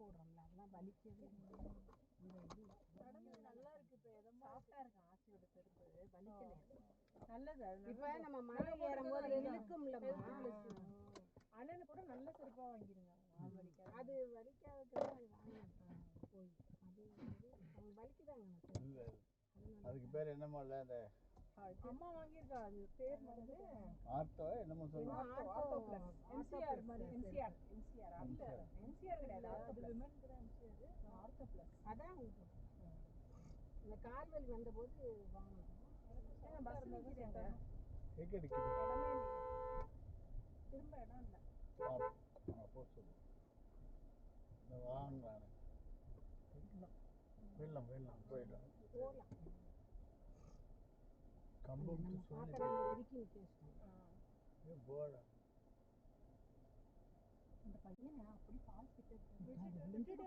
போடுறோம்ல அதெல்லாம் வலிக்கவே நல்லா இருக்கு. இப்போ சாஃப்டா இருக்கு. ஆச்சியோட செருப்பு வலிக்கல. நல்லது. இப்போ நம்ம மலை ஏறும்போது இழுக்கும்லம்மா. அண்ணனு கூட நல்ல செருப்பா வாங்கிருங்க. அது வலிக்காததுக்கு அது வாங்கணும். போய் அது அவங்க வலிக்குதாங்க. அதுக்கு பேர் என்னமோ இல்லை அந்த அம்மா வாங்கியிருக்கா. அது பேர் வந்து ஆர்த்தோ என்னமோ சொல்லுவாங்க. ஆர்த்தோ பிளஸ் என்சிஆர் மாதிரி. என்சிஆர் இல்ல என்சிஆர் கிடையாது. அது விமனுக்கு தான் என்சிஆர். ஆர்த்தோ பிளஸ் அதான் இந்த கால்வலி வந்தபோது வாங்கணும். பஸ் நிற்கிறாங்க. இடமே இல்லையே. திரும்ப இடம் இல்லை. போ சொல்லு வாங்கலாம். வெள்ளம் போயிடலாம். போகலாம். கம்பம் ஒதுக்கி போடா. அந்த பையனை அப்படி பால் கிட்ட தள்ளி விட்டுட்டு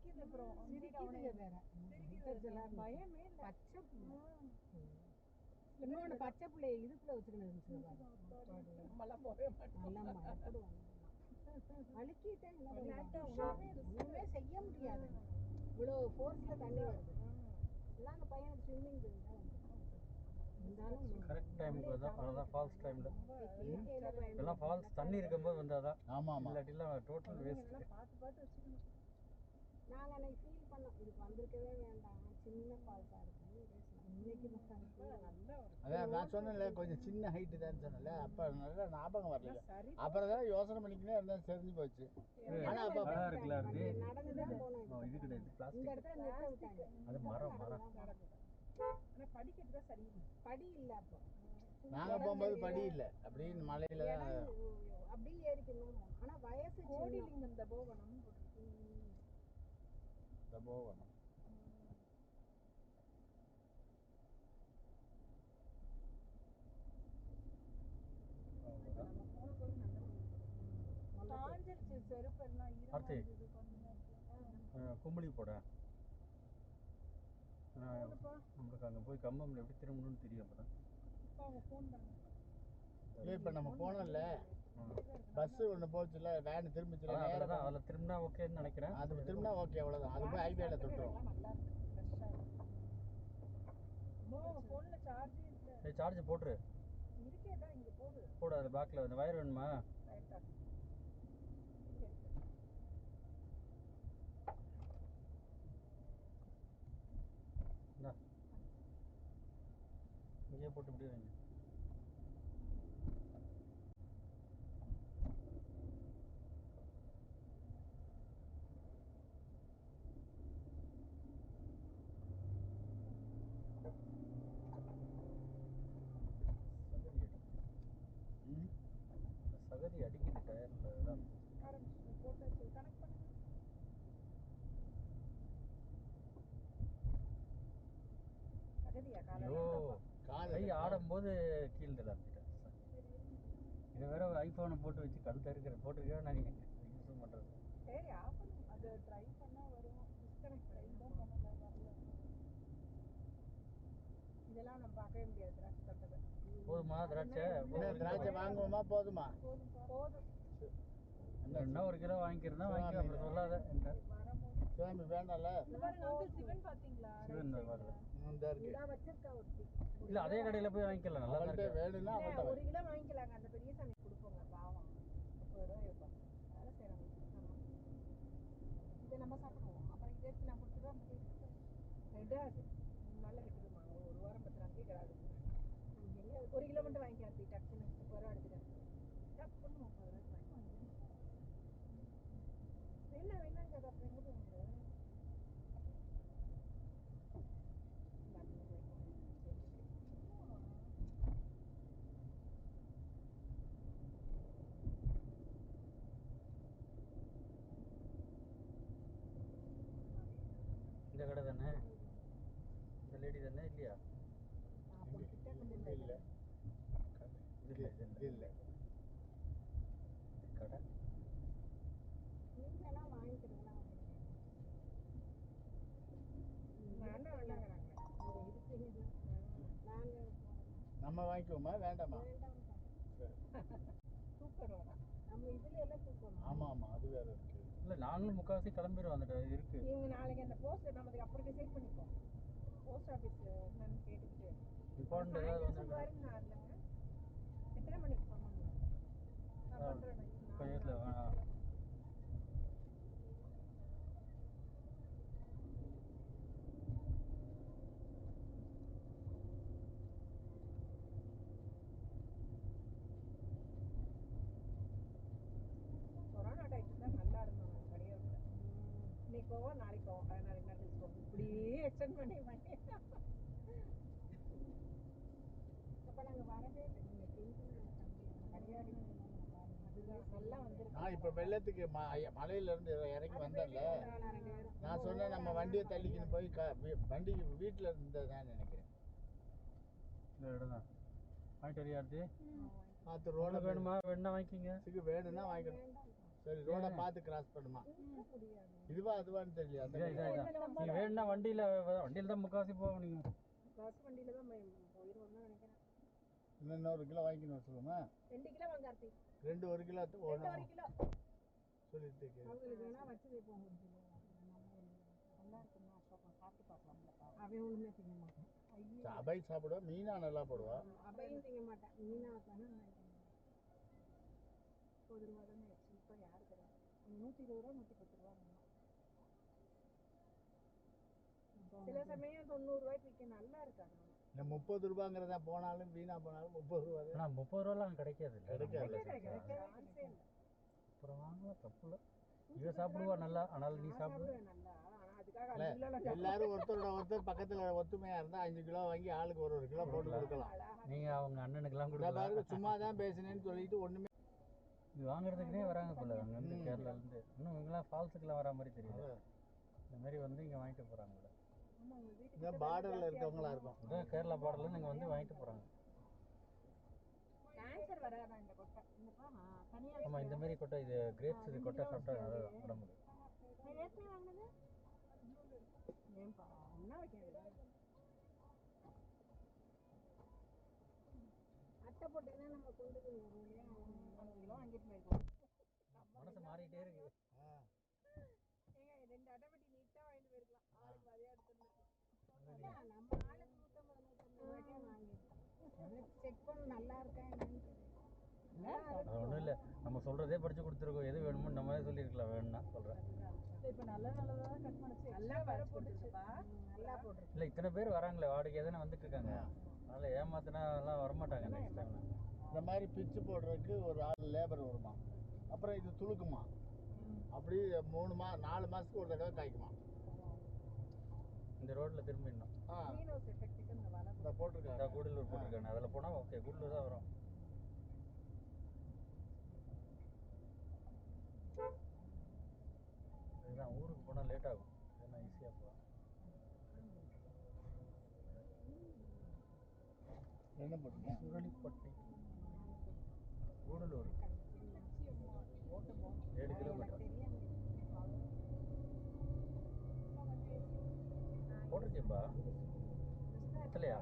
சிரிக்குது. அப்புறம் சிரிக்குது வேற. பயமே இல்லை. பச்சை இன்னொன்று பச்சை பிள்ளைய இதுக்குள்ள வச்சுக்கணும். வலிக்கிட்டேன். ஒண்ணுமே செய்ய முடியாது. இவ்வளோ ஃபோர்ஸ்ல தண்ணி வருது. எல்லாம் அந்த பையனுக்கு ஸ்விம்மிங் கரெக்ட் டைமுக்கு வந்தோம். அதான் ஃபால்ஸ் டைமில் எல்லாம் ஃபால்ஸ் தண்ணி இருக்கும்போது வந்தால் தான். ஆமாம், இல்லாட்டிலாம் டோட்டல் வேஸ்ட். பார்த்து வச்சுக்கணும். நாங்கள் அன்னைக்கு ஃபீல் பண்ணோம், இதுக்கு வந்திருக்கவே வேண்டாம், சின்ன ஃபால்ஸாக இருக்கும். இன்னைக்கு அதான் நான் சொன்னேன்ல, கொஞ்சம் சின்ன ஹைட்டு தான் சொன்னல. அப்போ நல்லா ஞாபகம் வரல. அப்புறம் தான் யோசனை பண்ணிக்கினே இருந்தால் தெரிஞ்சு போச்சு. ஆனால் அப்போ நடந்து தான் போனோம். இது கிடையாது, இந்த பிளாஸ்டிக். இடத்துல நிறுத்த விட்டாங்க. அது மரம். ஆனால் படிக்கட்டு தான் சரி. படி இல்லை. அப்போ நாங்கள் போகும்போது படி இல்லை. அப்படின்னு மலையில தான் அப்படியே ஏறிக்கணும். ஆனால் வயசு கோடிலிங்கம் இந்த போகணும். தபோவனம் கும்பலி போட நம்மளுக்கு அங்கே போய் கம்பம்ல எப்படி திரும்பணும்னு தெரியும். அப்பதான் இப்போ நம்ம போனோம்ல, பஸ் ஒன்று போச்சுல, வேன் திரும்பிச்சுல, நேரம் அதில் திரும்பினா ஓகேன்னு நினைக்கிறேன். அது திரும்பினா ஓகே, அவ்வளோதான். அது போய் ஹைவேல தொட்டுரும். சார்ஜ் போட்டுரு. போடு. அது பேக்கில் அந்த வயர் வேணுமா? இங்கேயே போட்டு இப்படி வைங்க. சகதி அடிக்குது டயர்ல. கை ஆடும்போது கீழ்ந்துல. இதை வேற ஐபோனை போட்டு வச்சு கழுத்த இருக்கிற போட்டிருக்கா. நான் யூஸ் பண்றது. சரி, அது ட்ரை பண்ணா வரும். டிஸ்கனெக்ட் வரல. இதெல்லாம் நம்ம பார்க்கவே முடியாது. திராட்சை தொட்டது போதுமா? திராட்சை வாங்குவோமா? போதுமா? போதும். என்ன 1 கிலோ வாங்கிக்கிறதா வாங்கி. அப்படி சொல்லாத. சுவாமி வேண்டாம்ல. சிவன் பாத்தீங்களா? சிவன் வச்சிருக்கா ஒருத்தி. இல்ல, அதே கடையில போய் வாங்கிக்கலாம். நல்லா இருக்கு. வேணும்னா 1 கிலோ வாங்கிக்கலாங்க. அந்த பெரிய சாமி கொடுப்போங்க. பாவம் 30 ரூபாய் இருக்கும். வேலை செய்யறாங்க. இதை நம்ம சாப்பிடுவோம். அப்புறம் இதை எடுத்து நான் கொடுத்துருவோம். ரெண்டாவது 3 நாள்ல விட்டுருமா? 1 வாரம் 10 நாளைக்கு கிடையாது. 1 கிலோ மட்டும் வாங்கிக்கிறேன். டக்குன்னு 30 ரூபா எடுத்துக்கிறேன். டக்குன்னு 30 ரூபாய்க்கு வாங்கிக்கிறேன். வேணாங்க. அப்புறம் எங்கே போங்க? இந்த கடை தானே? இந்த லேடி தானே? இல்லையா? இல்லை கடை வாங்கிக்கிறீங்களா? நம்ம வாங்கிக்குவோமா? வேண்டாமா? சூப்பர். நம்ம இதுல வேற இருக்கு. இல்லை நாங்களும் முக்கால்வாசி கிளம்பிடுவோம் அந்த இருக்கு. இவங்க நாளைக்கு அந்த போஸ்ட் நமக்கு அப்புறம் டிசைட் பண்ணிப்போம். போஸ்ட் ஆஃபீஸ் என்னன்னு கேட்டுக்கிட்டு டிபார்ட்மெண்ட் ஏதாவது வந்து பாருங்க இல்லைங்க எத்தனை மணிக்கு போகணும் நான் பண்ணுறேன் கொஞ்சத்தில் கொரோனா டைத்துல தான் நல்லா இருந்தோம் கிடையாது. இன்னைக்கு போவோம் நாளைக்கு போவோம் 14 நாள் போவோம் இப்படியே எக்ஸ்டெண்ட் பண்ணி அப்போ நாங்கள் வரவே இல்லை. நீங்கள் கிடையாது அதுதான் நல்லா வந்துருக்கு. நான் இப்போ வெள்ளத்துக்கு மலையில இருந்து இறங்கி வந்தேன்ல, நான் சொன்னேன் நம்ம வண்டியை தள்ளிக்கின்னு போய் வண்டி வீட்டில் இருந்ததுதான் நினைக்கிறேன். இந்த இடம் தான் வாங்கிட்டு வரையாடுது. பார்த்து ரோட வேணுமா வேணும்னா வாங்கிக்கிங்க. வேணும்னா வாங்கிக்கணும். சரி ரோட பார்த்து கிராஸ் பண்ணுமா? இதுவா அதுவான்னு தெரியல. நீ வேணும்னா வண்டியில் தான் முக்கால்வாசி போவோம். நீங்கள் பஸ் வண்டியில் தான் போயிடுவோம்னு நினைக்கிறேன். இன்னும் 1 கிலோ வாங்கிக்கணும் சொல்லுமா? 2 கிலோ வாங்க கார்த்தி. 1 கிலோ 1 கிலோ சொல்லிட்டு அவங்களுக்கு வேணா வச்சு வைப்போம். 1 கிலோ நல்லா இருக்குன்னா சாப்பிட்டு பார்க்கலாம்லப்பா. அவன் ஒன்றுமே திங்க மாட்டான். அபை சாப்பிடுவா, மீனா நல்லா போடுவா. அபையும் திங்க மாட்டான். மீனா தானே 1 ரூபா தானே சீப்பாக யாரு தரா? 120 ரூபா 110 ரூபா. சில சமயம் 90 ரூபாய்க்கு விற்க நல்லா இருக்காது. இந்த 30 ரூபாங்கிறதா போனாலும் வீணா போனாலும் 30 ரூபா தான். ஆனால் 30 ரூபாலாம் கிடைக்காது. அப்புறம் வாங்கலாம் தப்பு இல்லை. இவ சாப்பிடுவா நல்லா, ஆனால் நீ சாப்பிடுவ எல்லாரும் ஒருத்தர் பக்கத்துல ஒத்துமையா இருந்தா 5 கிலோ வாங்கி ஆளுக்கு 1 கிலோ போட்டு கொடுக்கலாம். நீங்க அவங்க அண்ணனுக்கெல்லாம் கொடுக்கலாம். சும்மா தான் பேசுனேன்னு சொல்லிட்டு ஒண்ணுமே இது வாங்குறதுக்குனே வராங்க போல அங்க இருந்து கேரளால இருந்து. இன்னும் இவங்கெல்லாம் ஃபால்ஸுக்குலாம் வரா மாதிரி தெரியல. இந்த மாதிரி வந்து இங்க வாங்கிட்டு போறாங்க. இந்த பார்டர்ல இருக்கவங்களா இருக்கும். இதான் கேரளா பார்டர்ல இருந்து இங்க வந்து வாங்கிட்டு போறாங்க. கேன்சர் வராதா இந்த கொட்டை? தனியா ஆமா இந்த மாதிரி கொட்டை, இது கிரேப்ஸ், இது கொட்டை சாப்பிட்டா உடம்புக்கு. ஏற்கனவே வாங்கினது ஏன்பா ஒன்றா வைக்கிறது? அட்டை போட்டுக்கினா நம்ம கொண்டு போயிருவோம் இல்லையா? 5 கிலோ வாங்கிட்டு போயிருக்கோம். மனசு மாறிட்டே இருக்கு. ஏங்க 2 அட்டை பெட்டி நீட்டாக வாங்கிட்டு போயிருக்கலாம். ஆளுக்கு அதே எடுத்துருந்துருக்கலாம். நம்ம ஆளுக்கு 150 ரூபாய்க்கே வாங்கிருக்கோம். செக் பண்ண நல்லா இருக்கா என்னன்னு அது ஒன்றும் இல்லை, நம்ம சொல்றதே படிச்சு கொடுத்துருக்கோம். எது வேணுமோ நம்ம சொல்லியிருக்கலாம். வேணும்னா சொல்றேன். இப்போ நல்லதாக கட் பண்ணிச்சு. நல்லா போட்டுருச்சுப்பா. நல்லா போட்டுருக்கு. இல்லை இத்தனை பேர் வராங்களே வாடகை எதனா வந்துட்டு இருக்காங்க. அதனால ஏமாத்தினா எல்லாம் வரமாட்டாங்க நெக்ஸ்ட் டைம். இந்த மாதிரி பிச்சு போடுறதுக்கு ஒரு ஆள் லேபர் வருமா, அப்புறம் இது துளுக்குமா, அப்படி 4 மாசத்துக்கு ஒரு தடவை காய்க்குமா. இந்த ரோட்ல திரும்பிடணும். போட்டிருக்காங்க கூடலூர் போட்டிருக்காங்க. அதில் போனால் ஓகே, கூடலூர் தான் வரும். இதுதான் ஊருக்கு போனால் லேட் ஆகும். ஏன்னா ஈஸியாக போகலாம். என்ன போட்டுருங்க? சுரளிப்பட்டை கூடலூர் 7 கிலோமீட்டர் போட்டிருக்கேன்பா. இல்லையா?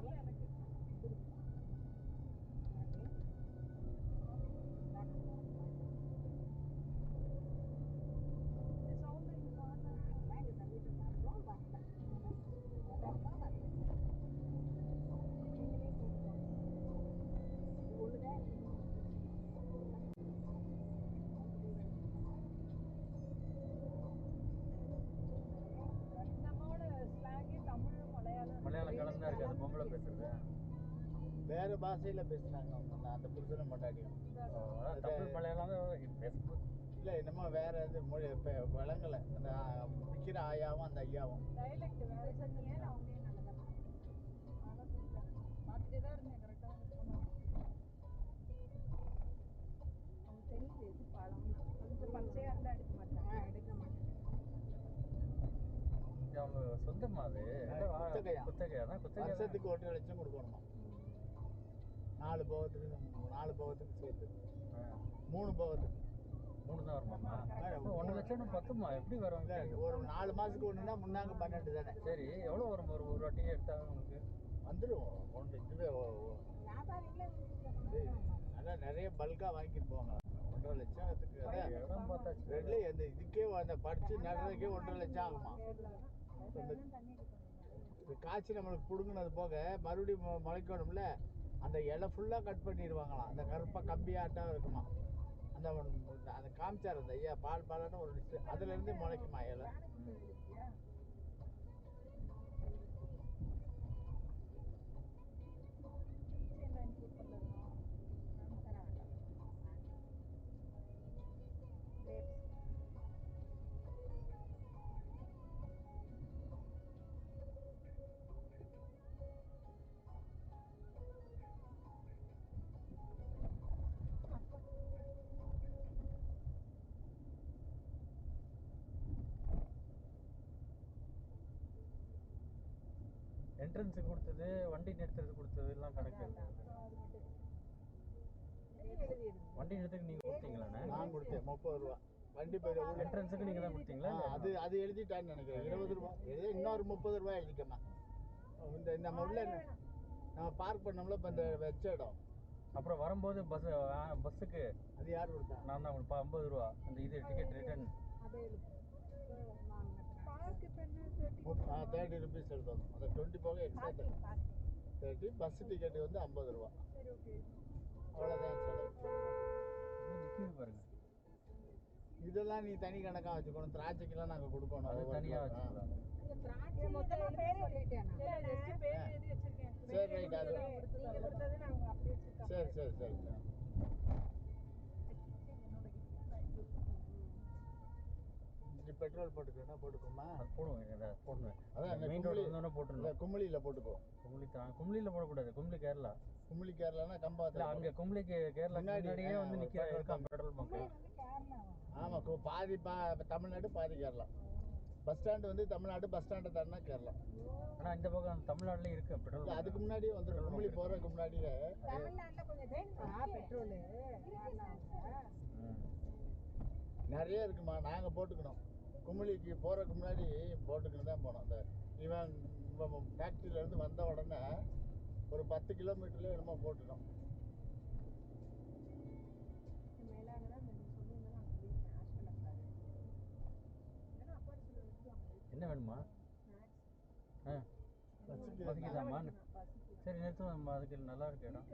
மலையாளம் கலந்தா இருக்கு. அது பொம்பளை பேசுறது வேற பாஷையில பேசுறாங்க அவங்க, அந்த புருஷனை மட்டாடியும். தமிழ் மலையாளம் பேசும்போது இல்லை என்னமோ வேற இது மொழி விளங்கலை. அந்த விற்கிற ஆயாவும் அந்த ஐயாவும் பார்த்துட்டே தான் இருந்தேன். கரெக்டாக தெரியுது எது பழம். கொஞ்சம் பச்சையாக இருந்தால் எடுக்க மாட்டாங்க. எடுக்க மாட்டேன். அவங்க சொந்தமா அது குத்தகையா தான். குத்தகை வருஷத்துக்கு 1.5 லட்சம் கொடுக்கணுமா. 4 போகத்துக்கு சேர்த்து 3 போகத்துக்கு 3 தான் வருமாமா. 1 லட்சம் பத்துமா? எப்படி வரும்? ஒரு 4 மாசத்துக்கு ஒண்ணுன்னா முன்னாங்க 12 தானே. சரி எவ்வளோ வரும்? ஒரு வாட்டி எடுத்தா உங்களுக்கு வந்துடும். ஒன்று இதுவே வியாபாரிகளே அதான் நிறைய பல்கா வாங்கிட்டு போவாங்க. 1.5 லட்சத்துக்கு இடம் பார்த்தாச்சு. ரெட்ல அந்த இதுக்கே அந்த படிச்சு நடுறதுக்கே 1.5 லட்சம் ஆகுமா. இந்த காய்ச்சி நம்மளுக்கு பிடுங்கினது போக மறுபடியும் முளைக்கணும்ல, அந்த இலை ஃபுல்லாக கட் பண்ணிடுவாங்களாம். அந்த கருப்பாக கம்பியாட்டம் இருக்குமா. அந்த அந்த காமிச்சார் அந்த ஐயா பால்னு ஒரு டிஷ், அதுலேருந்து முளைக்குமா இலை. என்ட்ரன்ஸு கொடுத்தது, வண்டி நிறுத்துறது கொடுத்தது எல்லாம் கணக்கு. வண்டி நிறுத்துக்கு நீங்கள் கொடுத்தீங்களாண்ணே? நான் கொடுத்தேன் 30 ரூபா. வண்டி போய் என்ட்ரன்ஸுக்கு நீங்கள் தான் கொடுத்தீங்களா? அது எழுதிட்டான்னு நினைக்கிறேன். 20 ரூபா. இன்னொரு 30 ரூபாய் எழுதிக்கம்மா. இந்த நம்ம உள்ள நம்ம பார்க் பண்ணோம்ல இப்போ இந்த வச்ச இடம். அப்புறம் வரும்போது பஸ்ஸுக்கு அது யார் கொடுத்தா? நான் தான் 50 ரூபா அந்த இது டிக்கெட் ரிட்டர்ன். 30 ருபீஸ் எழுதணும். அந்த 20 போக எக்ஸ்ட்ரா 30. பஸ் டிக்கெட் வந்து 50 ரூபா. அவ்வளோதான் செலவு. நிற்கிது பாருங்க. இதெல்லாம் நீ தனி கணக்காக வச்சுக்கணும். திராட்சைக்கெல்லாம் நாங்கள் கொடுக்கணும். அது தனியாக வச்சுக்கலாம். சரி ரைட். அது சரி சரி சரி. பெட்ரோல் போட்டுக்கணும். போட்டுக்கோமா? போடுவேன். அதான் மெயின் ரோடு வந்தோடனே போட்டுருந்தேன். கும்பலியில் போட்டுக்கோ. கும்பலியில் போடக்கூடாது. கும்பலி கேரளா. கும்பலி கேரளானா கம்பாத்தில். அங்கே கும்பலிக்கு கேரளா முன்னாடியே வந்து இருக்கான் பெட்ரோல் பங்க். ஆமாம், பாதி தமிழ்நாடு பாதி கேரளா. பஸ் ஸ்டாண்டு வந்து தமிழ்நாடு, பஸ் ஸ்டாண்டை தாண்டினா கேரளா. ஆனால் இந்த பக்கம் தமிழ்நாட்டிலே இருக்கு பெட்ரோல். அதுக்கு முன்னாடியே வந்துடும். கும்பலி போகிறதுக்கு முன்னாடியே பெட்ரோல் நிறைய இருக்குமா. நாங்கள் போட்டுக்கணும். கும்பலிக்கு போகிறதுக்கு முன்னாடி போட்டுக்கின்னு தான் போனோம். அந்த இவன் ஃபேக்ட்ரியிலேருந்து வந்த உடனே ஒரு 10 கிலோமீட்டர்லேயே என்னமோ போட்டுட்டோம். என்ன வேணுமா? பசிக்குதாம்மா? சரி நிறுத்துவோம். நம்ம அதுக்கு நல்லா இருக்கு இடம்.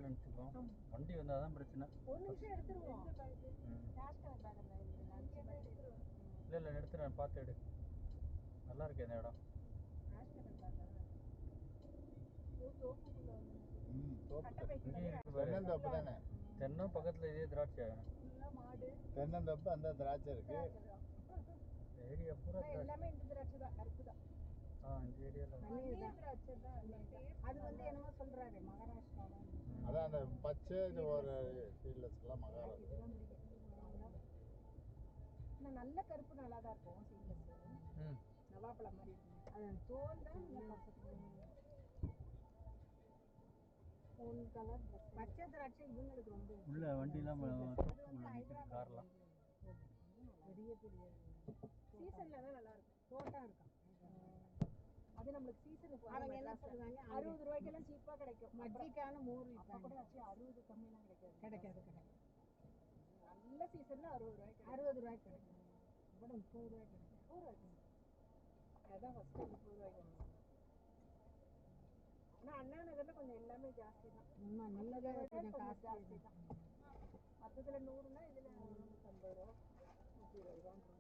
நினச்சிக்கோம். வண்டி வந்தால் தான் பிரச்சனை. இல்லை நிறுத்துறேன். பார்த்து எடு. நல்லா இருக்கு இந்த இடம். தென்னந்தோப்பு தானே? தென்னம் பக்கத்தில் இதே திராட்சை. தென்னந்தோப்பு அந்த திராட்சை இருக்கு. ஏரியா பூரா எல்லாமே இந்த திராட்சை தான். கருப்பு தான். இந்த ஏரியாவில் அது வந்து என்னமோ சொல்றாரு மகாராஷ்டிராவில். அதான் அந்த பச்சை இது ஒரு சீட்லெஸ்லாம் மகாராஷ்டிரா. நல்ல கருப்பு நல்லா தான் இருக்கும். சீட்லெஸ் நவாப்பழம் மாதிரி இருக்கும். அது தோல் தான் பச்சை திராட்சை இவங்களுக்கு ரொம்ப உள்ள வண்டிலாம் கார்லாம் பெரிய பெரிய சீசன்ல தான் நல்லா இருக்கும். தோட்டம் இருக்கும். அது நம்மளுக்கு சீசனுக்கு அவங்க என்ன சொல்லுவாங்க, 60 ரூபாய்க்கெல்லாம் சீப்பா கிடைக்கும். மஜ்ஜிக்கான மோர் இப்போ கூட ஆச்சு 60 கம்மியெல்லாம் கிடைக்காது. நல்ல சீசன்ல 60 ரூபாய்க்கு கிடைக்கும். கூட 30 ரூபாய்க்கு கிடைக்கும். 30 ரூபாய்க்கு அதான் ஃபர்ஸ்ட் 30 ரூபாய்க்கு வாங்குவாங்க. ஆனால் அண்ணா நகர்ல கொஞ்சம் எல்லாமே ஜாஸ்தி தான். நல்லதாக கொஞ்சம் காசு ஜாஸ்தி தான். மற்றதுல 100னா இதுல 150 ரூபா 120 ரூபான்னு.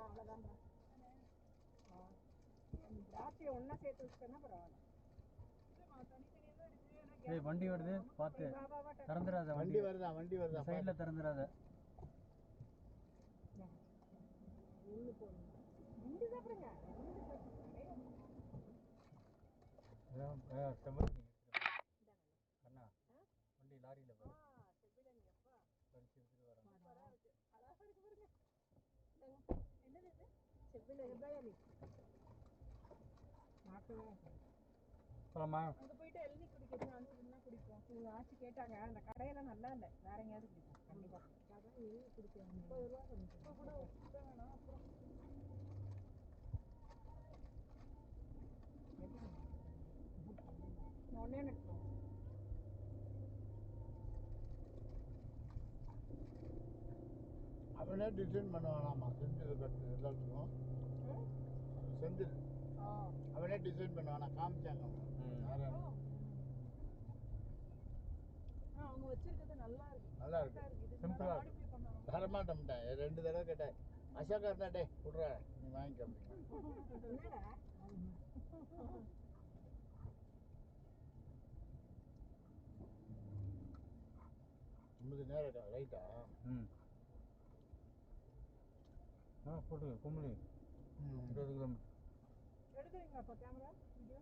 அவ்வளோதான்மா. திராட்சையை ஒன்றா சேர்த்து வச்சுட்டேன்னா பரவாயில்ல. வண்டி வருது பார்த்து திறந்துடாத. வண்டி வருதா சைடில் திறந்துடாத. நின்று சாப்பிடுங்க. அண்ணா வண்டி லாரியில் போய் படிச்சு எடுத்துட்டு வராங்க. என்னது இது? செவ்வில போலாமா? அங்கே போயிட்டு எழுதி குடிக்கிறது குடிப்போம். இவங்க ஆச்சு கேட்டாங்க அந்த கடையெல்லாம் நல்லா இல்லை, வேற எங்கேயாவது பிடிக்கும் கண்டிப்பா. அதான் எழுதி கொடுத்தேன் 30 ரூபா இப்போ கூட வேணாம். அப்புறம் ஒன்னே எடுத்துக்கோ. அவனே டிசைன் பண்ணுவானாமா செந்தில் கட்டு எல்லாத்துக்கும். செந்தில் அவனே டிசைன் பண்ணுவானா காமிச்சாங்க அவங்க வச்சிருக்கிறது நல்லா இருக்கு. நல்லா இருக்கு சிம்பிளா தரமாட்டேன்ட்டேன் 2 தடவை கேட்டேன். அசோகா இருந்தா டே விட்றா நீ வாங்கிக்க அப்படின்னா உங்களுக்கு நேரம் ரைட்டா போட்டு கும்பலி 20 கிலோமீட்டர் எடுக்கிறீங்களா அப்போ கேமரா வீடியோ?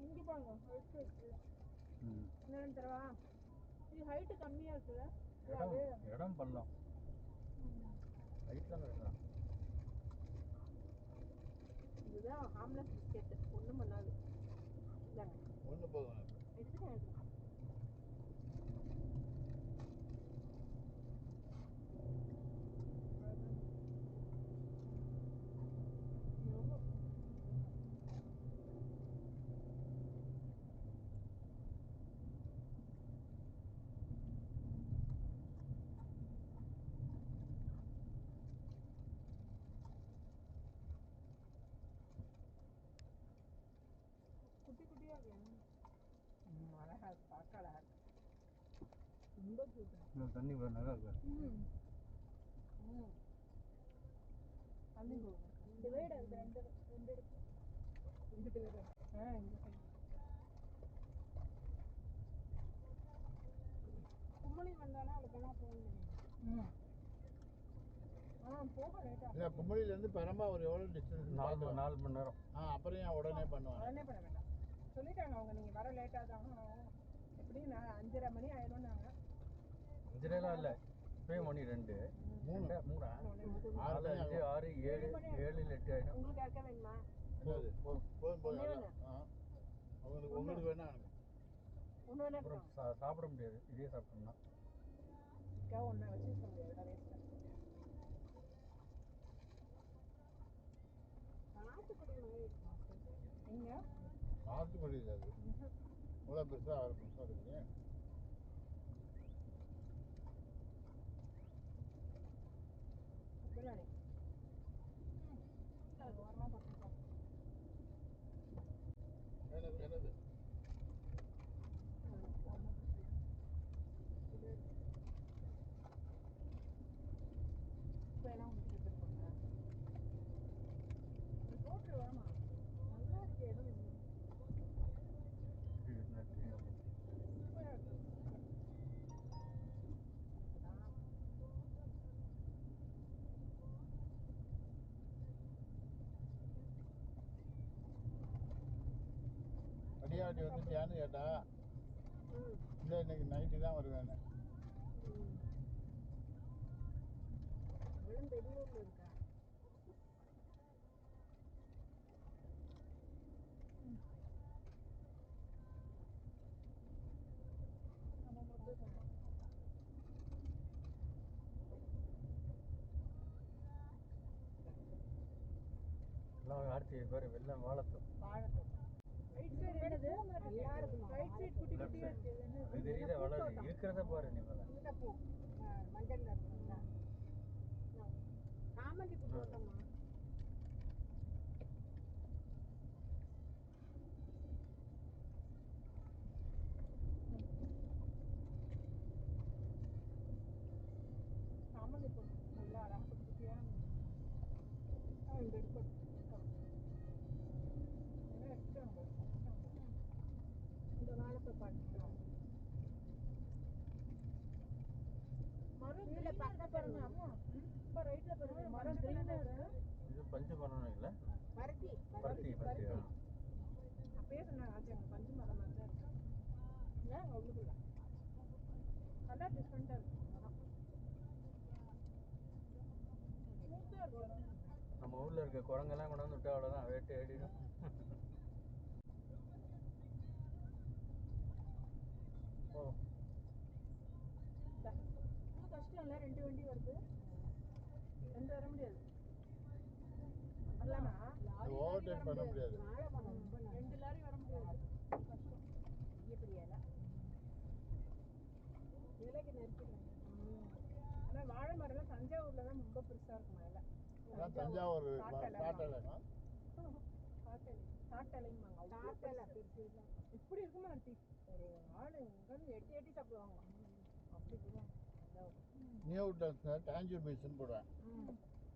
இங்கே பாருங்க என்னன்னு தரவா? இது ஹைட்டு கம்மியாக இருக்குல்ல? இடம் பண்ணலாம் ஹைட்லாம் இருக்கலாம். இதுதான் ஹார்ம்லெஸ் பிஸ்கெட்டு, ஒன்றும் பண்ணாது. இதாங்க ஒன்று போதும் எடுத்துக்கேன். குட்டி குட்டியாக இருக்கு. அழகா இருக்கு, பார்க்க அழகா இருக்கு. ரொம்ப சூப்பர். தண்ணி நல்லா இருக்கு. தண்ணி இந்த வீடு அந்த ரெண்டு இருக்கு. இங்கிட்டு வீடு இந்த சைடு கும்பலி வந்தாலும் அவளுக்கெல்லாம் ஃபோன் பண்ணி போக லேட்டாக. இல்லை கும்பலிலேருந்து பெரம்பா ஒரு எவ்வளோ டிஸ்டன்ஸ்? 4 மணி நேரம். அப்புறம் ஏன் உடனே பண்ணுவாங்க? உடனே பண்ண வேண்டாம் சொல்லிட்டாங்க அவங்க. நீங்கள் வர லேட்டாக தான் எப்படியும் 5:30 மணி ஆயிடும்னாங்க. 5:30 இல்லை, இப்போயே மணி 2 3 4 5 6 7 7 8 ஆயிடும். உங்களுக்கு யாருக்கா வேணுமா? போதும் உங்களுக்கு வேணா ஒன்று வேணா அப்புறம் சாப்பிட முடியாது, இதே சாப்பிட்டோம்னா. ஒன்றா வச்சு முடியாது வேஸ்ட்டாக. சாத்துக்குடி மாதிரி இருக்கும். எங்க சாத்துக்குடி இல்லை அது இவ்வளோ பெருசாக 6 பெருசாக இருக்குது. பிரியாணி ஓரமாக பார்த்துருக்கோம். என்னது இப்போ எல்லாம் உங்களுக்கு எடுத்துருக்கோங்க. போட்டு வேணா நல்லா இருக்கு இடம். சூப்பராக இருக்கு. அடியாவட்டி வந்துட்டியான்னு கேட்டா இல்லை இன்னைக்கு நைட்டு தான் வருவேன்னு. வெளியூர்ல இருக்கா? எல்லாம் அடுத்து பேர் வெள்ளம் வாழத்தோம். தெரியல வளருது, இருக்கிறத பாரு நீ மேல. மஞ்சள்ல இருக்குங்களா? சாமந்தி பூ தோட்டமா? சாமந்தி பூ நல்லா அழகா குட்டி குட்டியா இந்த எடுத்து இந்த வாழைப்பூ பார்த்துக்கலாம். மரம் பக்க பாருங்க அம்மா. இப்போ ரைட்ல பாருங்க மரம் கிரீனா இருக்கு. இது பஞ்சு மரம் இல்ல, பருத்தி பருத்தி பருத்தி. அப்பயே சொன்னாங்க ஆச்சு அங்கே பஞ்சு மரம் மாதிரி தான் இருக்கு. இல்லை உள்ளுக்குள்ள கலர் டிஃப்ரெண்டாக இருக்கு. மரம் ஸ்மூத்தாக இருக்கும். நம்ம ஊர்ல இருக்க குரங்கெல்லாம் கொண்டாந்து விட்டா அவ்வளோதான் வேட்டை ஆடிடும். ஓ இன்னும் கஷ்டம் இல்லை, 2 வண்டி வருது, 2 வர முடியாது. வரலாமா? ஓவர்டேக் பண்ண முடியாது. 2 லாரி வர முடியாது, கஷ்டம். பெரிய இலை இலைக்கு நெருக்கிடுவாங்க. ஆனால் வாழை மரம்லாம் தஞ்சாவூரில் தான் ரொம்ப பெருசாக இருக்குமா இலை. அதான் தஞ்சாவூர் காட்டலை காட்டலைம்பாங்க. காட்டலை பெருசு இப்படி இருக்குமா ஆண்டி? ஒரு ஆடு இங்கேருந்து எட்டி எட்டி சாப்பிடுவாங்க. அப்படி போடுவாங்க. நியூ டன்ஸில் டேஞ்சூர் மீல்ஸ்ன்னு போடுவேன்.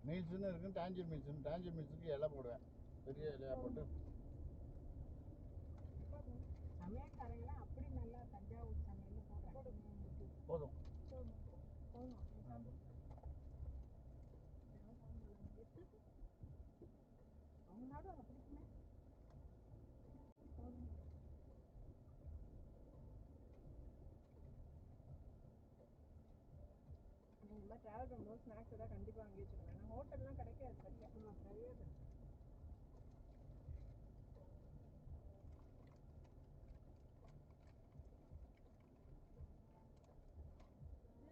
மீல்ஸ்ன்னு இருக்கும், டேஞ்சூர் மீல்ஸ்ன்னு. டேஞ்சூர் மீல்ஸுக்கு இலை போடுவேன், பெரிய இலையாக போட்டு. சமையல்காரங்களாம் அப்படி நல்லா தஞ்சாவூர் சமையல் போடுறாங்க. போதும். அவங்க நாடும் அதை பிடிக்குமே. இந்த மாதிரி ட்ராவல் பண்ணும்போது ஸ்நாக்ஸ் எதாவது கண்டிப்பாக வாங்கி வச்சுக்கணும். ஏன்னா ஹோட்டல்லாம் கிடைக்காது சரியா. கிடையாது.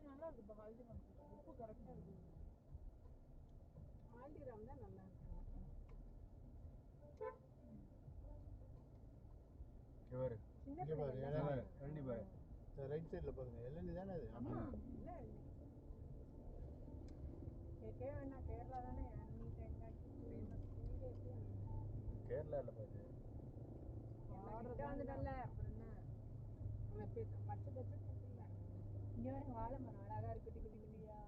நல்லா இருக்கு. இப்போ ஹல்திராம் உப்பு கரெக்டாக இருக்குது. ஹல்திராம் தான் நல்லா இருக்கு. இவர் இங்கே பாரு, இளநீ. ரெண்டு பாரு ரைட் சைடில் பாருங்க, இளநீ தானே அது. இல்லை கேட்கவே வேண்டாம். கேரளா தானே இளநீ தேங்காய் ஃபேமஸ். கேரளா இல்லை பாரு. வந்துட்டல அப்புறம் என்ன பச்சை பச்சை இல்லை. இங்கே வர வாழை மரம் அழகாக இருக்கு, குட்டி குட்டி குட்டியா.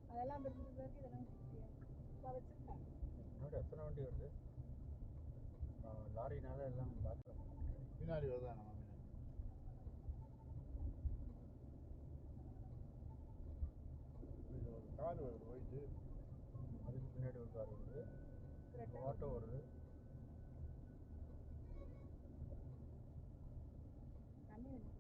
அதெல்லாம் பெருசு பெருசாக இதெல்லாம் குட்டியா வச்சுருக்காங்க. இன்னொரு எத்தனை வண்டி வருது லாரினால எல்லாம் பார்க்குறோம். பின்னாடி வருதா நம்ம பின்னாடி. இது ஒரு கார் வருது ஒயிட்டு. அதுக்கு பின்னாடி ஒரு கார் வருது, ஆட்டோ வருது. தண்ணி வேணும்.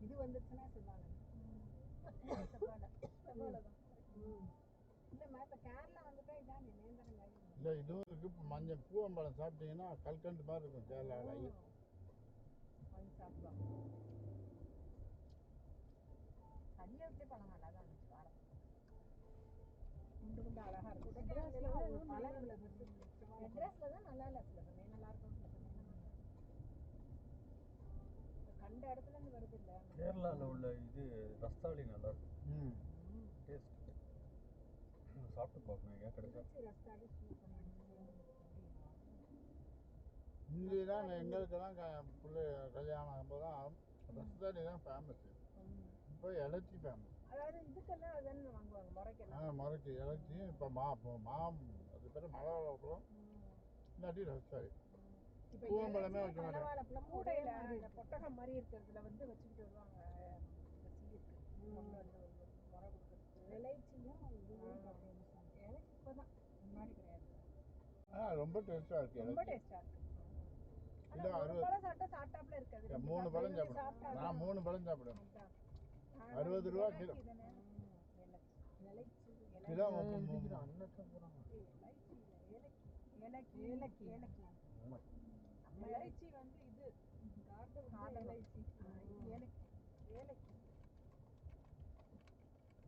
இது வந்துச்சுன்னா செவ்வாழை. செவ்வாழை தான். இல்லைம்மா இப்போ கேரளா வந்துட்டா இதான் நேந்திரங்காய். இல்லை இதுவும் இருக்குது. மஞ்சள் பூவம்பழம் சாப்பிட்டீங்கன்னா கல்கண்டு மாதிரி இருக்கும் கேரளாவில். வாங்கி சாப்பிடுவாங்க. கன்னியாகுமரி பழம் நல்லா தான் இருந்துச்சு. வாழை குண்டு குண்டு அழகாக இருக்கும். மெட்ராஸில் தான் நல்லா இல்லை. சில சமயம் நல்லா இருக்கும், சில சமயம் கண்ட இடத்துல இருந்து வருது இல்லை. கேரளாவில் உள்ள இது ரஸ்தாளி நல்லா இருக்கும். டேஸ்ட் சாப்பிட்டு பார்க்கணும் ஏன் கிடைச்சா. ரஸ்தாளி இங்கே தான் எங்களுக்கெல்லாம் பிள்ளை கல்யாணம் ஆகும்போது தான் ரஸ்தாளி தான் ஃபேமஸ்ஸு. இப்போ இலச்சி ஃபேமஸ். அதாவது இதுக்கெல்லாம் அதுன்னு வாங்குவாங்க முறைக்கெல்லாம். முறைக்கு இலச்சி. இப்போ அது பேர் மலவாழைப்பழம், இல்லாட்டி ரஸ்தாளி. பூவம்பழமே வைக்க மாட்டேன். மலவாழைப்பழம் கூடையில் இந்த பொட்டகம் மாதிரி இருக்கிறதுல வந்து வச்சுக்கிட்டு வருவாங்க. முறை கொடுக்குறது இலைச்சியும் இலைச்சி இப்போ தான், முன்னாடி கிடையாது. ரொம்ப டேஸ்ட்டாக இருக்குது. ரொம்ப டேஸ்ட்டாக இருக்குது. கிலோ 60. பழம் சாப்பிட்டாப்புல இருக்காது. 3 பழம் சாப்பிடுவேன். நான் 3 பழம் சாப்பிடுவேன். 60 ரூபா கிலோ. கிலோ இலைச்சி வந்து இது இலைச்சி ஏலக்கி.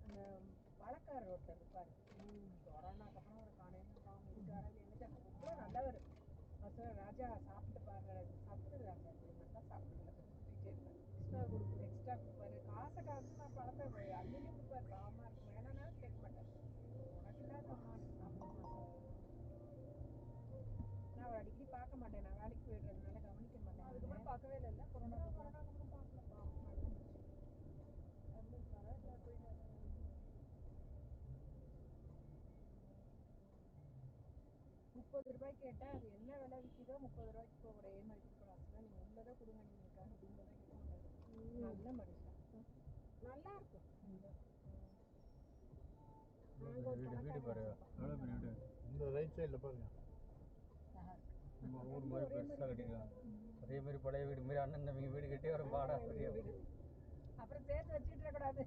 அந்த வழக்காரர் ஒருத்தர் இருப்பார். கொரோனாக்கு அப்புறம் ஒரு காலையில் இருக்காரு. ரொம்ப நல்லவர். ராஜா சாப்பிட்டு பாரு, சாப்பிட்டுருக்காங்க, நல்லா சாப்பிட்டு எக்ஸ்ட்ரா கொடுப்பாரு. காசுக்காக நான் பழத்தை அள்ளி கொடுப்பாரு. பாவமாக இருக்கும். வேணா கேட்க மாட்டேன். உனக்கு இல்லாத நான் அவர் அடிக்கடி பார்க்க மாட்டேன். நான் வேலைக்கு போயிடுறதுனால கவனிக்க மாட்டேன். அதுக்கப்புறம் பார்க்கவே இல்லை. கொரோனாக்கு அப்புறம் பார்க்கல. 30 ரூபாய்க்கு கேட்டால் அது என்ன விலை விற்கிதோ 30 ரூபாய்க்கு போகிற மாதிரி கொடுக்கலாம். நீங்கள் உள்ளதை கொடுங்க நீங்கள் அப்படின்றத கேட்க நல்ல மனுஷன். நல்லா இருக்கும். வீடு பாரு எவ்வளோ பெரிய வீடு. இந்த ரைட் சைடில் பாருங்க நம்ம ஊர் மாதிரி பெருசாக கட்டிக்கலாம். அதே மாதிரி பழைய வீடு மாதிரி அண்ணன் தம்பிங்க வீடு கட்டி ஒரு பாடா பெரிய வீடு. அப்புறம் சேர்த்து வச்சுட்டு இருக்கக்கூடாது.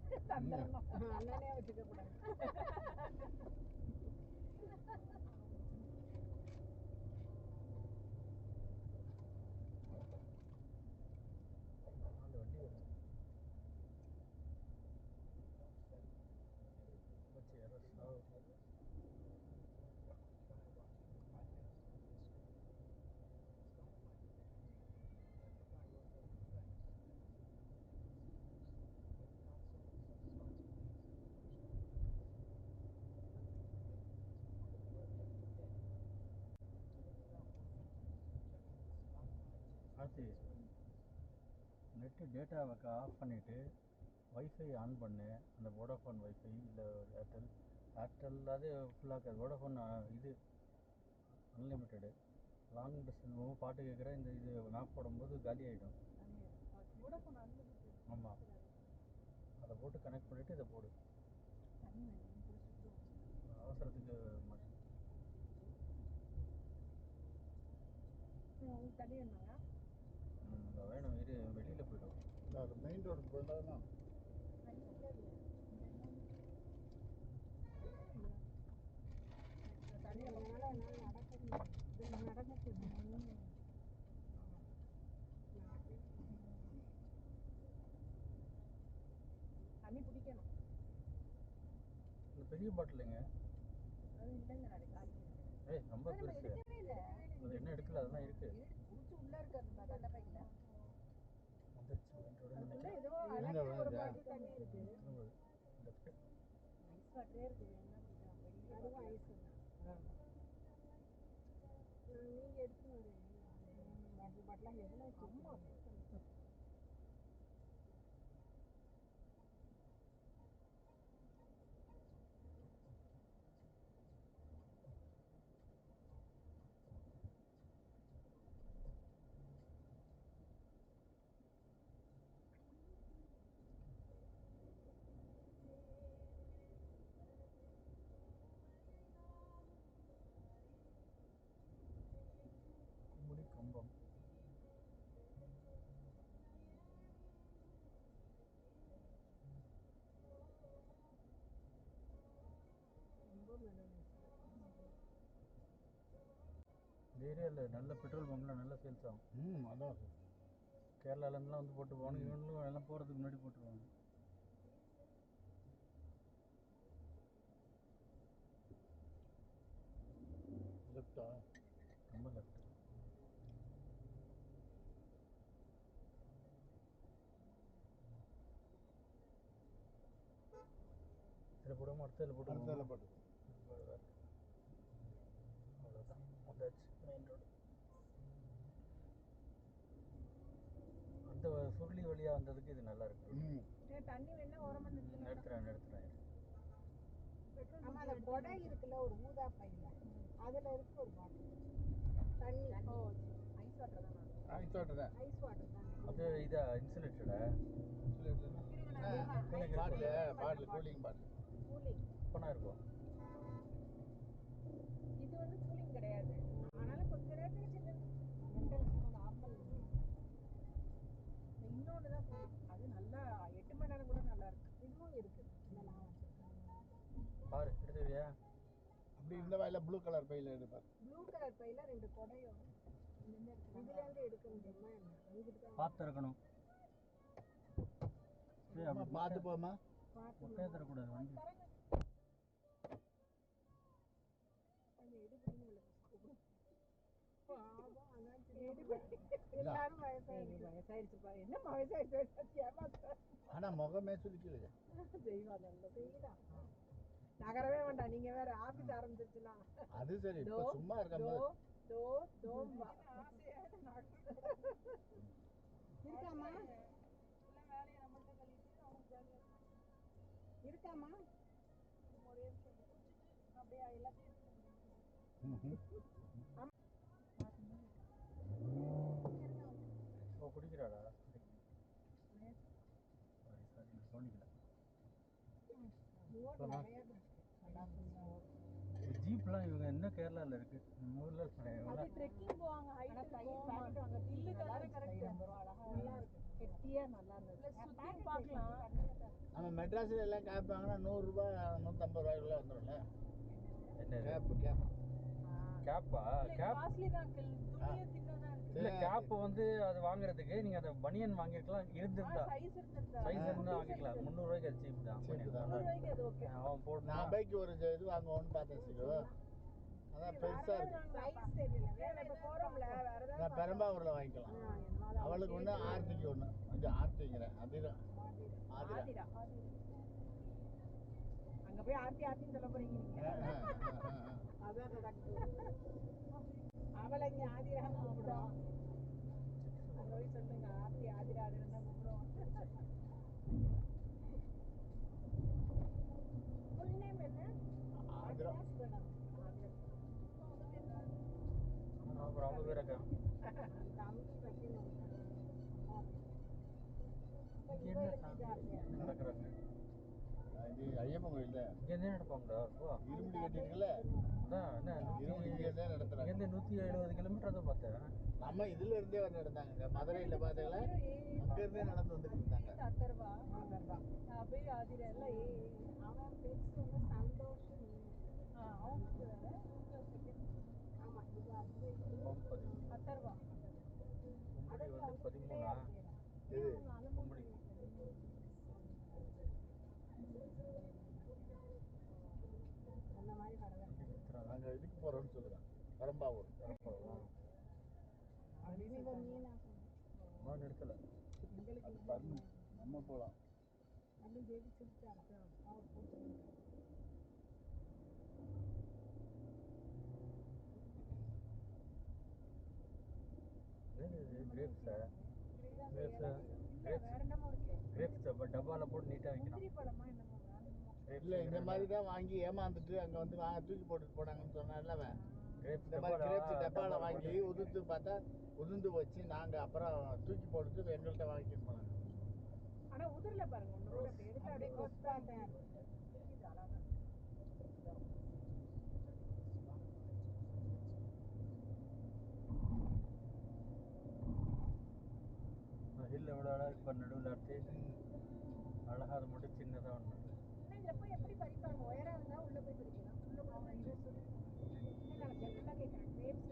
அண்ணனே வச்சுக்க கூடாது. வண்டி வருது ஆச்சு. நெட்டு டேட்டாவை ஆஃப் பண்ணிவிட்டு வைஃபை ஆன் பண்ணு. அந்த வோடாஃபோன் வைஃபை இல்லை ஏர்டெல் அது ஃபுல்லாக வோடாஃபோன் இது அன்லிமிட்டெடு லாங் டிஸ்டன்ஸ் பாட்டு கேட்குற இந்த இது மேப் போடும்போது காலி ஆகிடும். ஆமாம், அதை போட்டு கனெக்ட் பண்ணிவிட்டு இதை போடு. அவசரத்துக்கு தண்ணி வேணுங்களா? வேணும், இரு வெளியில் போய்டும். அது மெயின் ரோடுக்கு போயிட்டாங்கன்னா தண்ணி பிடிக்கணும். இந்த பெரிய பாட்டிலுங்க அது இல்லைங்க, நாளைக்கு காலி ஏய் ரொம்ப பெருசு. அது என்ன எடுக்கல, அதெல்லாம் இருக்கு. குடிச்சு உள்ள இருக்கு அந்த கட்டப்பையில. வந்துருச்சு மெயின் ரோடு நினைக்கிறேன். ஏதோ அழகா ஒரு பாட்டில் தண்ணி இருக்கு. லெஃப்ட் ஐஸ் வாட்டரே இருக்கு. என்ன கொஞ்சம் அதுவும் ஐஸ் தான். நீங்க எடுத்து வரீங்க பாட்டில் பாட்டிலாம் எவ்வளோ அம்மா கும்முடி கம்பம். இந்த ஏரியாவில் நல்ல பெட்ரோல் பங்க்லாம் நல்ல சேல்ஸ் ஆகும். அதான் கேரளாலேருந்துலாம் வந்து போட்டு போவாங்க. இவங்களும் எல்லாம் போகிறதுக்கு முன்னாடி போட்டுருவாங்க. லெஃப்டா ரொம்ப லெஃப்ட். இதில் போடாமல் அடுத்ததில் போட்டு அடுத்ததில் போட்டு அவ்வளோதான், வந்தாச்சு மெயின் ரோடு. அந்த சுருளி வழியாக வந்ததுக்கு இது நல்லா இருக்கு. தண்ணி வேணா ஓரமா நிறுத்துறேன். ஆமா, அந்த கொடை இருக்குல்ல ஒரு ஊதா பையில, அதுல இருக்கு ஒரு பாட்டில் தண்ணி. ஐஸ் வாட்டர் தான். ஐஸ் வாட்டர் தான். ஐஸ் வாட்டர் தான். அது இதா இன்சுலேட்டடா பாட்டில் கூலிங் பாட்டில். கூலிங் ஓப்பனாக இருக்கும். இது வந்து கூலிங் கிடையாது. ஆனாலும் கொஞ்ச நேரத்துக்கு சின்ன நார்மல். இன்னொன்று தான் கூலிங். அது நல்லா 8 மணி நேரம் கூட நல்லா இருக்கு. இதுவும் இருக்கு. நான் வச்சிருக்கேன் பாரு, எடுத்துக்கிறியா? அப்படி இந்த வாயில ப்ளூ கலர் பையில எடுப்பார். ப்ளூ கலர் பையில 2 கொடையும் இதுல இருந்து எடுக்க முடியுமா என்ன? பார்த்து இருக்கணும். பார்த்து போமா, ஒட்டே தரக்கூடாது வண்டி. எல்லாரும் வயசாயிடுச்சு பாரு. என்ன வயசாயிடுச்சு? ஆனா முகமே சுலிக்கல. நகரவே வேண்டாம். நீங்க வேற ஆபீஸ் ஆரம்பிச்சிருச்சுன்னா அது சரி. இப்ப சும்மா இருக்காம இருக்காமா இருக்காமா அப்படியே எல்லாத்தையும் ஓ குடிக்கிறாடா சாரி சாரி நான் கவனிக்கல ஜீப்லாம் இவங்க என்ன கேரளாவில் இருக்கு நம்ம ஊரில் அது ட்ரெக்கிங் போவாங்க ஹைட் போவாங்க இல்ல கரெக்ட் நல்லா இருக்கு கெட்டியா நல்லா இருந்தது சுத்தி பார்க்கலாம் நம்ம மெட்ராஸில் எல்லாம் கேப் வாங்கினா 100 ரூபாய் 150 ரூபாய்க்குள்ள வந்துடும்ல என்ன கேப் கேப்பா கேப் காஸ்ட்லி தான் துணியே தின்னதா இருக்கு இல்ல கேப் வந்து அது வாங்குறதுக்கு நீங்க அந்த பனியன் வாங்கிருக்கலாம் இருந்திருந்தா சைஸ் இருந்தா சைஸ் இருந்தா வாங்கிக்கலாம் 300 ரூபாய்க்கு அது சீப் தான் Cheap தான். 100 ரூபாய்க்கு அது ஓகே அவன் போட்டு நான் பைக்கு ஒரு இது வாங்குவோன்னு பார்த்தேன் சிக்கோ அதான் பெருசா இருக்கு சைஸ் தெரியல வேற இப்ப போறோம்ல வேற ஏதாவது நான் பெரம்பாவூர்ல வாங்கிக்கலாம் அவளுக்கு ஒன்று ஆர்த்திக்கு ஒன்று இது ஆர்த்திங்கிறேன் ஆதிரா ஆதிரா அங்க போய் ஆர்த்தின்னு சொல்ல போறீங்க நீங்க அதான் நடக்குது அவளை இங்க ஆதிரான்னு கூப்பிடுறோம் அங்க போய் சொல்லுங்க ஆதிரான்னு தான் கூப்பிடுவோம் ஃபுல் நேம் என்ன ஆதிரா அப்புறம் அவங்க பேர் அக்கா தம்பி வைக்கணும் என்ன நடக்கிறாங்க இது ஐயப்பன் கோயில் இங்கேருந்தே நடப்பாங்கடா ஓ இருமுடி கட்டிருக்குல்ல அதான் என்ன இருமுடி இங்கேருந்தே நடத்துறாங்க இங்கேருந்து 170 கிலோமீட்டர் தான் பார்த்தேன் நம்ம இதுல இருந்தே வந்து நடந்தாங்க மதுரையில பாத்தீங்களா அங்க இருந்தே நடந்து வந்துட்டு இருந்தாங்க அத்தர்வா நான் போய் ஆதிரா எல்லாம் அவன் பேச்சு வந்து சந்தோஷம் அவனுக்கு வேற ஆமா அத்தர்வா கும்படி வந்து 13ஆ இது கும்படி அந்த மாதிரி பரவாயில்ல நாங்க இதுக்கு போறோம்னு சொல்லுறேன் பெரம்பாவூர் நான் நிறுத்தலை அது பண்ணு நம்ம போலாம் அப்படின்னு தேவி சொல்லிட்டாங்க கிரேப்ஸை வேற என்னமோ இருக்கு கிரேப்ஸ் டப்பாவில் போட்டு நீட்டாக வைக்கிறான் முந்திரி பழமா என்னமோ இல்ல இந்த மாதிரி தான் வாங்கி ஏமாந்துட்டு அங்க வந்து தூக்கி போட்டுட்டு போனாங்கன்னு சொன்னால அவன் கிரேப்ஸ் இந்த மாதிரி கிரேப்ஸ் டப்பால வாங்கி உதிர்த்து பார்த்தா உதிர்ந்து வச்சு நாங்க அப்புறம் தூக்கி போட்டுட்டு எங்கள்கிட்ட வாங்கிட்டு போனாங்க ஆனா உதிரல பாருங்க ஒண்ணு கூட அப்படி எடுத்து அப்படியே கொஸ்பாட்டேன் இது அழகா ஹில் எவ்வளோ அழகாக இருக்கு பாரு நடுவில் அறுத்து அழகாக அது மட்டும் சின்னதாக ஒன்று இதுல போய் எப்படி பறிப்பாங்க உயரம் இருந்தா உள்ள போய் பறிக்கலாம் உள்ள போய் இதை சொல்லி நான் ஜெனரலா கேட்கறேன் கிரேப்ஸ்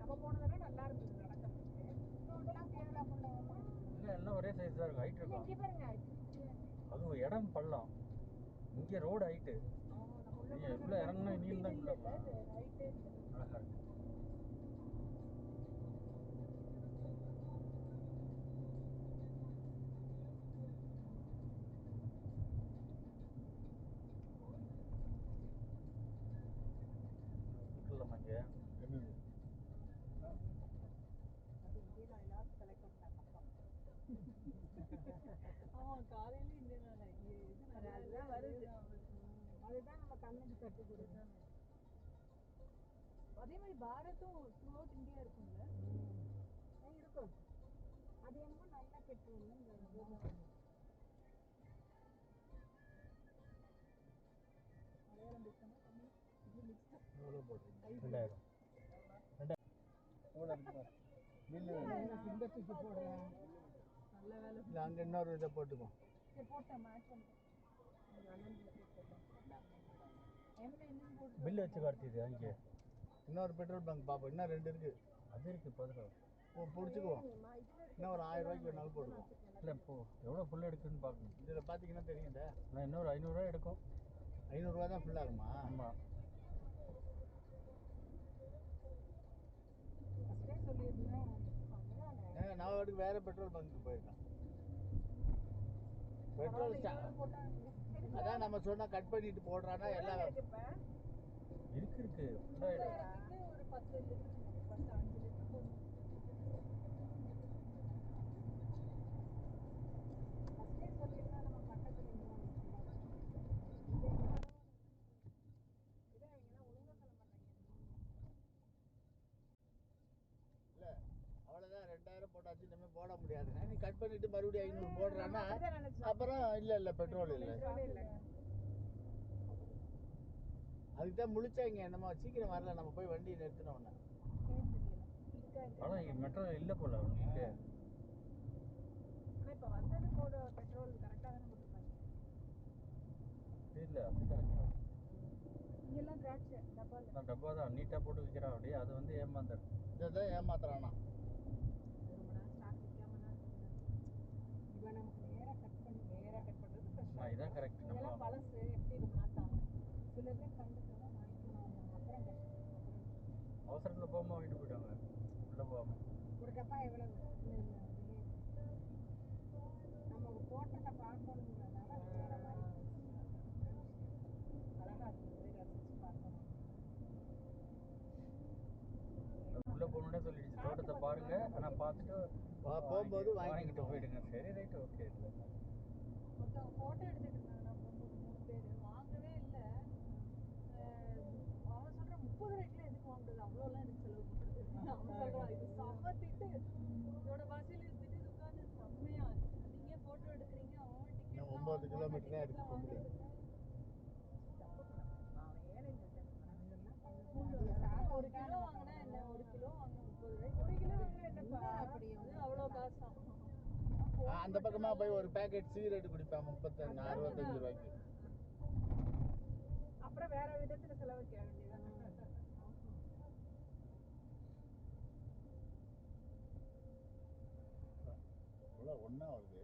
நம்ம போனதுனா நல்லா இருந்தது நடக்கிறதுக்கு இன்னொன்றுலாம் கேரளா கொண்டவங்க இல்லை எல்லாம் ஒரே சைஸ் தான் இருக்கும் ஹைட் இருக்கும் இங்கே பாருங்க அதுவும் இடம் பள்ளம் இங்கே ரோடு ஹைட்டு நீங்கள் உள்ளே இறங்கினா நீயும் தான் உள்ள ரைட்டு அழகாக இருக்கு இருக்கலாமா இங்கே என்னது அது இந்தியன் ஆயிலாக செலக்ட் பண்ணிட்டாங்க ஆமா காலையில இந்தியன் ஆயில் இது அதுதான் வருது அதுதான் நம்ம கண்ணுக்கு கட்டு கொடுக்கும் அதே மாதிரி பாரத்தும் த்ரூ அவுட் இந்தியா இருக்கும்ல இருக்கும் அது என்னமோ நல்லா பெட்ரோல் இந்த மலையாளம் பேசணும் தமிழ் இது மிக்ஸ் எவ்வளோ போடுறீங்க 2000 கூட இருக்கு பாரு. மில்லு இந்த தூக்கி போடுறேன் நல்ல வேலை இல்லை அங்கே இன்னொரு இதை போட்டுக்கோ சரி போட்டேன் மேட்ச் பண்ணிட்டேன் என்ன போட்டு பில்லு வச்சு காட்டுது அங்கே இன்னொரு பெட்ரோல் பங்க் பார்ப்போம் இன்னும் 2 இருக்கு அது இருக்குது பதில் பிடிச்சிக்குவோம் இன்னும் ஒரு 1000 ரூபாய்க்கு வேணாலும் போடுவோம் இல்லை இப்போ எவ்வளோ ஃபுல் எடுக்குன்னு பார்க்கணும் இதில் பார்த்தீங்கன்னா தெரியுங்க நான் இன்னொரு 500 ரூபா எடுக்கும் 500 ரூபா தான் ஃபுல்லாகுமா ஆமாம் ஃபஸ்ட்டே சொல்லியிருந்தேன் நான் வாட்டுக்கு வேற பெட்ரோல் பங்க்கு போயிருக்கேன் பெட்ரோல் அதான் நம்ம சொன்னா கட் பண்ணிட்டு போடுறானா எல்லாம் இருக்கு ஃபுல்லாக ஒரு 10 லிட்டர் 5 லிட்டர் போதும் ஃபஸ்ட்டே சொல்லியிருந்தா நம்ம பக்கத்தில் இதை இவங்கெல்லாம் ஒழுங்காக சொல்ல மாட்டாங்க போட்டாச்சு இனிமே போட முடியாதுன்னா நீ கட் பண்ணிட்டு மறுபடியும் 500 போடுறான்னா அப்புறம் இல்ல பெட்ரோல் இல்லை. அதுக்கு தான் முழிச்சாங்க என்னமோ சீக்கிரம் வரல நம்ம போய் வண்டியை நிறுத்தினோன்னு. ஆனால் இங்கே மெட்ரோ இல்லை போல உங்களுக்கு. இப்போ வந்தது போட பெட்ரோல் கரெக்டாக தானே போட்டுருப்பாங்க. இல்லை அது கரெக்டாக இங்கெல்லாம் திராட்சை டப்பாவில் நான் டப்பா தான் நீட்டாக போட்டு விற்கிறான் அப்படியே. அது வந்து ஏமாந்துடும். இதை ஏமாத்துறானா ரொம்ப நேரம் ஸ்டாக் விற்காம தான் இவன் நமக்கு நேராக கட் பண்ணுறது நான் இதான் கரெக்ட். நம்ம இதெல்லாம் பழசு எப்படி இது மாற்றாங்க சில பேர் கண்டுக்கலாம் வாங்கிக்கலாம் அப்புறம் கஷ்டம். அவசரத்தில் போகாமல் வாங்கிட்டு போயிட்டாங்க. உள்ளே போகாமல் ஒரு டப்பா எவ்வளவு நம்ம போட்டதை பார்க்கணுங்கிறதுனால வேற மாதிரி அழகா இருக்குது ரசிச்சு பார்க்கணும். உள்ளே போகணுன்னே சொல்லிடுச்சு தோட்டத்தை பாருங்க, ஆனால் பார்த்துட்டு போகும்போது வாங்கிட்டு போயிடுங்க. சரி ரைட்டு ஓகே. இல்லை மொத்தம் ஃபோட்டோ எடுத்துட்டு இருந்தாங்க நம்ம 3 பேர் வாங்கவே இல்லை. அவன் சொல்கிற 30 ரூபாய்க்குலாம் எதுக்கு வாங்குறது அவ்வளோலாம் எனக்கு செலவு பண்ணுறது. அவன் சொல்கிறான் இது செம்ம திட்டு இதோட பஸ்ஸில் எடுத்துட்டு இது உட்காந்து செம்மையா நீங்கள் ஃபோட்டோ எடுக்கிறீங்க அவன் டிக்கெட் 9 கிலோமீட்டர் தான் எடுக்க போக முடியாது. ஒரு கிலோ வாங்கினா என்ன, ஒரு கிலோ வாங்கினா 30 ரூபாய். ஒரு கிலோ வாங்கினா என்னப்பா அப்படி அவ்வளோ காசா? அந்த பக்கமா போய் ஒரு பேக்கெட் சிகரெட் குடிப்பேன் 65 ரூபாய்க்கு. அப்புறம் வேற விதத்துல செலவழிக்க வேண்டியது. ஒன்னா வருது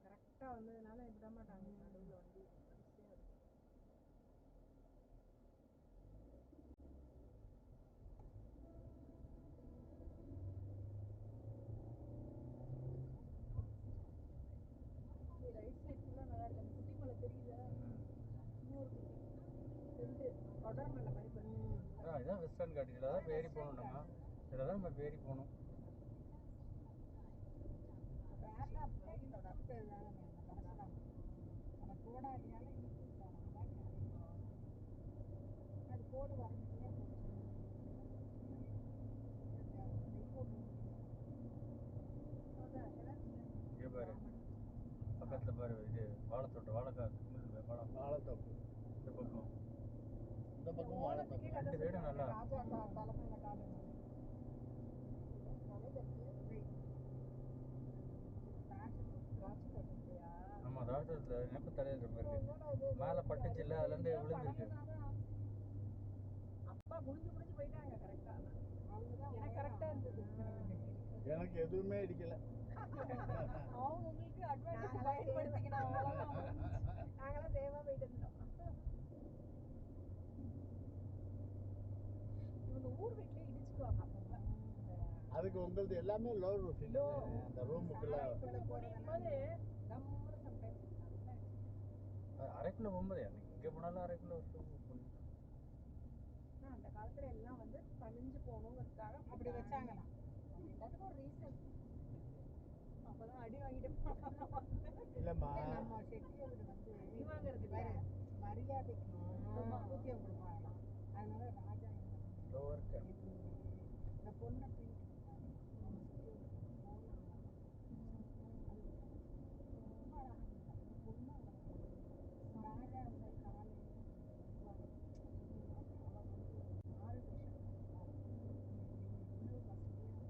கரெக்டா வந்ததுனால விட மாட்டாங்க நடுவில் வண்டி வரிசையா இருக்கு. ரைட் சைட் ஃபுல்லாக நல்லா இருக்கு. அந்த குட்டி மலை தெரியுதா? இன்னொரு குட்டி 2 தொடர் மலை மாதிரி பண்ணுங்க. இதான் வெஸ்டர்ன் காட். இதில் தான் பேரி போகணும். நம்ம இதில் தான் நம்ம பேரி போகணும். அது கோடு வரைஞ்சிட்டே இங்கே பாரு பக்கத்தில் பாரு இது வாழைத்தோட்டம் வாழைக்காது வாழைத்தோப்பு இந்த பக்கம் இந்த பக்கம் வாழைத்தோப்பு 2 வீடு நல்லா. ராஜா தலைமையில காடு ஆமாம் தாழ்த்தத்தில் எனக்கு தலையில் இருக்கு. மேலே பட்டுச்சு இல்லை அதுலேருந்து விழுந்துருக்கு. அப்பா குடிஞ்சு போயிட்டாங்க கரெக்டா. எனக்கு கரெக்டா இருந்தது. எனக்கு எதுவுமே அடிக்கல. அவங்க உங்களுக்கு அட்வான்டேஜ் பயன்படுத்திக்கணும். நாங்களாம் சேவா போயிட்டு இருந்தோம். இவங்க ஊர் வீட்லயே இடிச்சுக்குவாங்க அப்பப்ப. அதுக்கு உங்களது எல்லாமே லோ ரூஃப் இல்லை. அந்த ரூமுக்குள்ள போது நம்மளும் சம்டைம்ஸ் அரைக்குள்ள போகும்போது எங்கே போனாலும் அரைக்குள்ள அந்த காலத்துல எல்லாம் வந்து பணிஞ்சு போகணுங்கிறதுக்காக அப்படி வச்சாங்களாம். எல்லாத்துக்கும் ஒரு ரீசன். அப்பதான் அடி வாங்கிட்டு இல்லம்மா நம்ம செட்டியார் வந்து அடி வாங்குறது மரியாதைக்கு ஊத்தியம் கொடுப்பாங்களாம். அதனால ராஜா இந்த பொண்ணை தூக்கிட்டு நம்ம ரொம்ப அழகாக பொண்ணு ராஜா வந்து காலையில் ஆறு வருஷம் இன்னொரு வசதியாக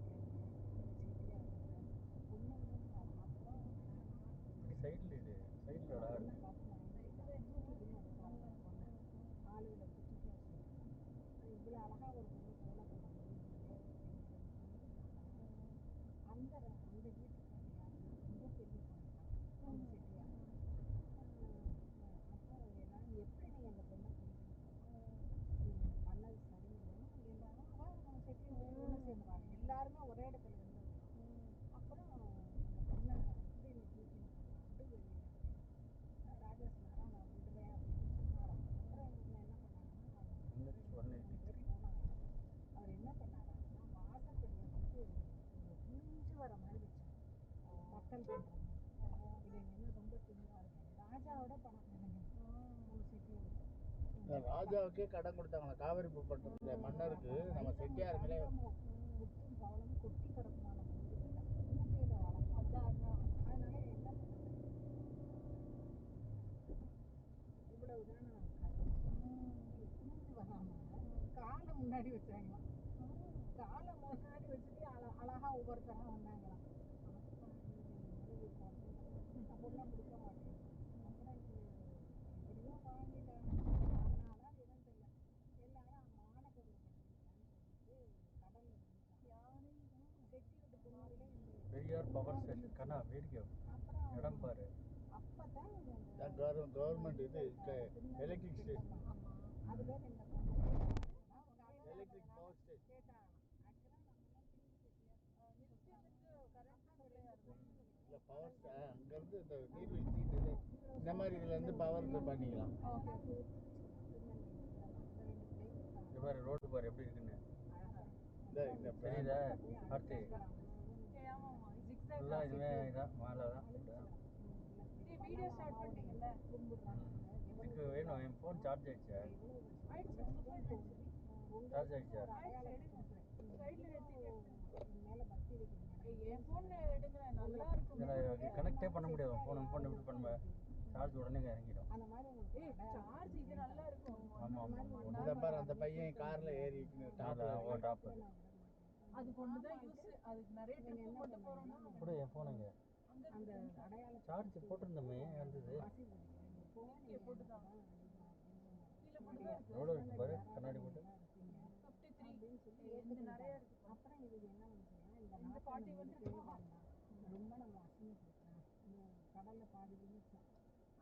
சைடில் இது சைடில் ஆளுகளை இவ்வளோ அழகாக ஒரு பொண்ணு போல அந்த வீட்டுக்காரர் யாரு ரொம்ப பெரிய பொண்ணு செட்டியார். அப்போ எல்லாரும் எப்படி நீ அந்த பொண்ணை பண்ணது சரியில்லைன்னு எல்லாரும் அதான் செட்டியார் ஒன்று சேர்ந்துருவாங்க. எல்லாருமே ஒரே இடத்துல இருந்தது. அப்புறம் அந்த பொண்ணை வந்து என்னை தூக்கிட்டு போனாண்டு வெளியில் ராஜா சொன்னாரா நான் விடுவேன் அப்படின்னு சொன்னாராம். அப்புறம் இவங்க என்ன பண்ணாங்கன்னா அவர் என்ன பண்ணாரான்னா வாசப்படியை வந்து குனிஞ்சு வர மாதிரி வச்சார். மக்கள் பண்ணுறாங்க இது என்ன ரொம்ப திமிரா இருக்கு. ராஜாவோட பணம் நம்ம செட்டியார் ராஜாவுக்கே கடன் கொடுத்தாங்களா காவிரி பூ பண்றதுல மன்னருக்கு நம்ம செட்டியாருங்களே பவளமும் கொட்டி கிடக்குமான மூட்டையில் வளரும். அதனால என்ன பண்ணுறது, இவ்வளவுதான் குனிஞ்சு வராமல் காலை முன்னாடி வச்சாங்களாம். காலை முன்னாடி வச்சுட்டு அழகா ஒவ்வொருத்தராக வந்தாங்களாம். அப்படிலாம் கொடுக்க மாட்டேன். அப்புறம் எப்படியோ வாங்கிட்டாங்க. அதனால அது என்னன்னு தெரியல, எல்லாரும் மானக்கோவில் கட்டிருக்கான்னு சொல்லிட்டு கடல்ல செட்டி விட்டு பொண்ணுகளே பெரியார் பவர் ஸ்டேஷன் கண்ணா வேடிக்கை இடம் பாரு. அப்பதான் கவர்மெண்ட் இது எலக்ட்ரிக் ஸ்டேஷன், அது பேர் இந்த எலக்ட்ரிக் பவர் ஸ்டேஷன். கேட்டாங்க. ஆக்சுவலாக நம்மலாம் இல்லை பவர் அங்கேருந்து இந்த நீர்வீழ்ச்சி இந்த மாதிரி இதுலேருந்து பவர் பண்ணிக்கலாம். இந்த மாதிரி ரோடு பாரு எப்படி இருக்குன்னு இந்த தெரியுதா ஆர்த்தி? ஃபுல்லாக இதுவே இதான் மேலே தான். வீடியோ ஸ்டார்ட் பண்ணிட்டீங்கல்ல, இதுக்கு வேணும் என் ஃபோன் சார்ஜ் ஆயிடுச்சா? சார்ஜ் ஆயிடுச்சா? இதில் கனெக்டே பண்ண முடியாது. ஃபோன் எப்படி பண்ண சார்ஜ் உடனே இறங்கிடும். ஆமாம் ஆமாம். பாரு அந்த பையன் காரில் ஏறி டாப்பு அது கொண்டு தான் யூஸ். அதுக்கு நிறைய ட்ரிப் போட்டு போறோம்னா கூட என் ஃபோன் எங்கே அந்த அடையாளம் சார்ஜ் போட்டிருந்தோமே வந்தது. போட்டு தான் எவ்வளோ இருக்கு பாரு கண்ணாடி போட்டு. 53 நிறைய இருக்கு. அப்புறம் இது என்ன பண்ணுச்சுன்னா, இந்த பாட்டி வந்து ரொம்ப நம்ம அசிங்கப்படுத்தலாம், இந்த கடல்ல பாதி விழுச்சோம்.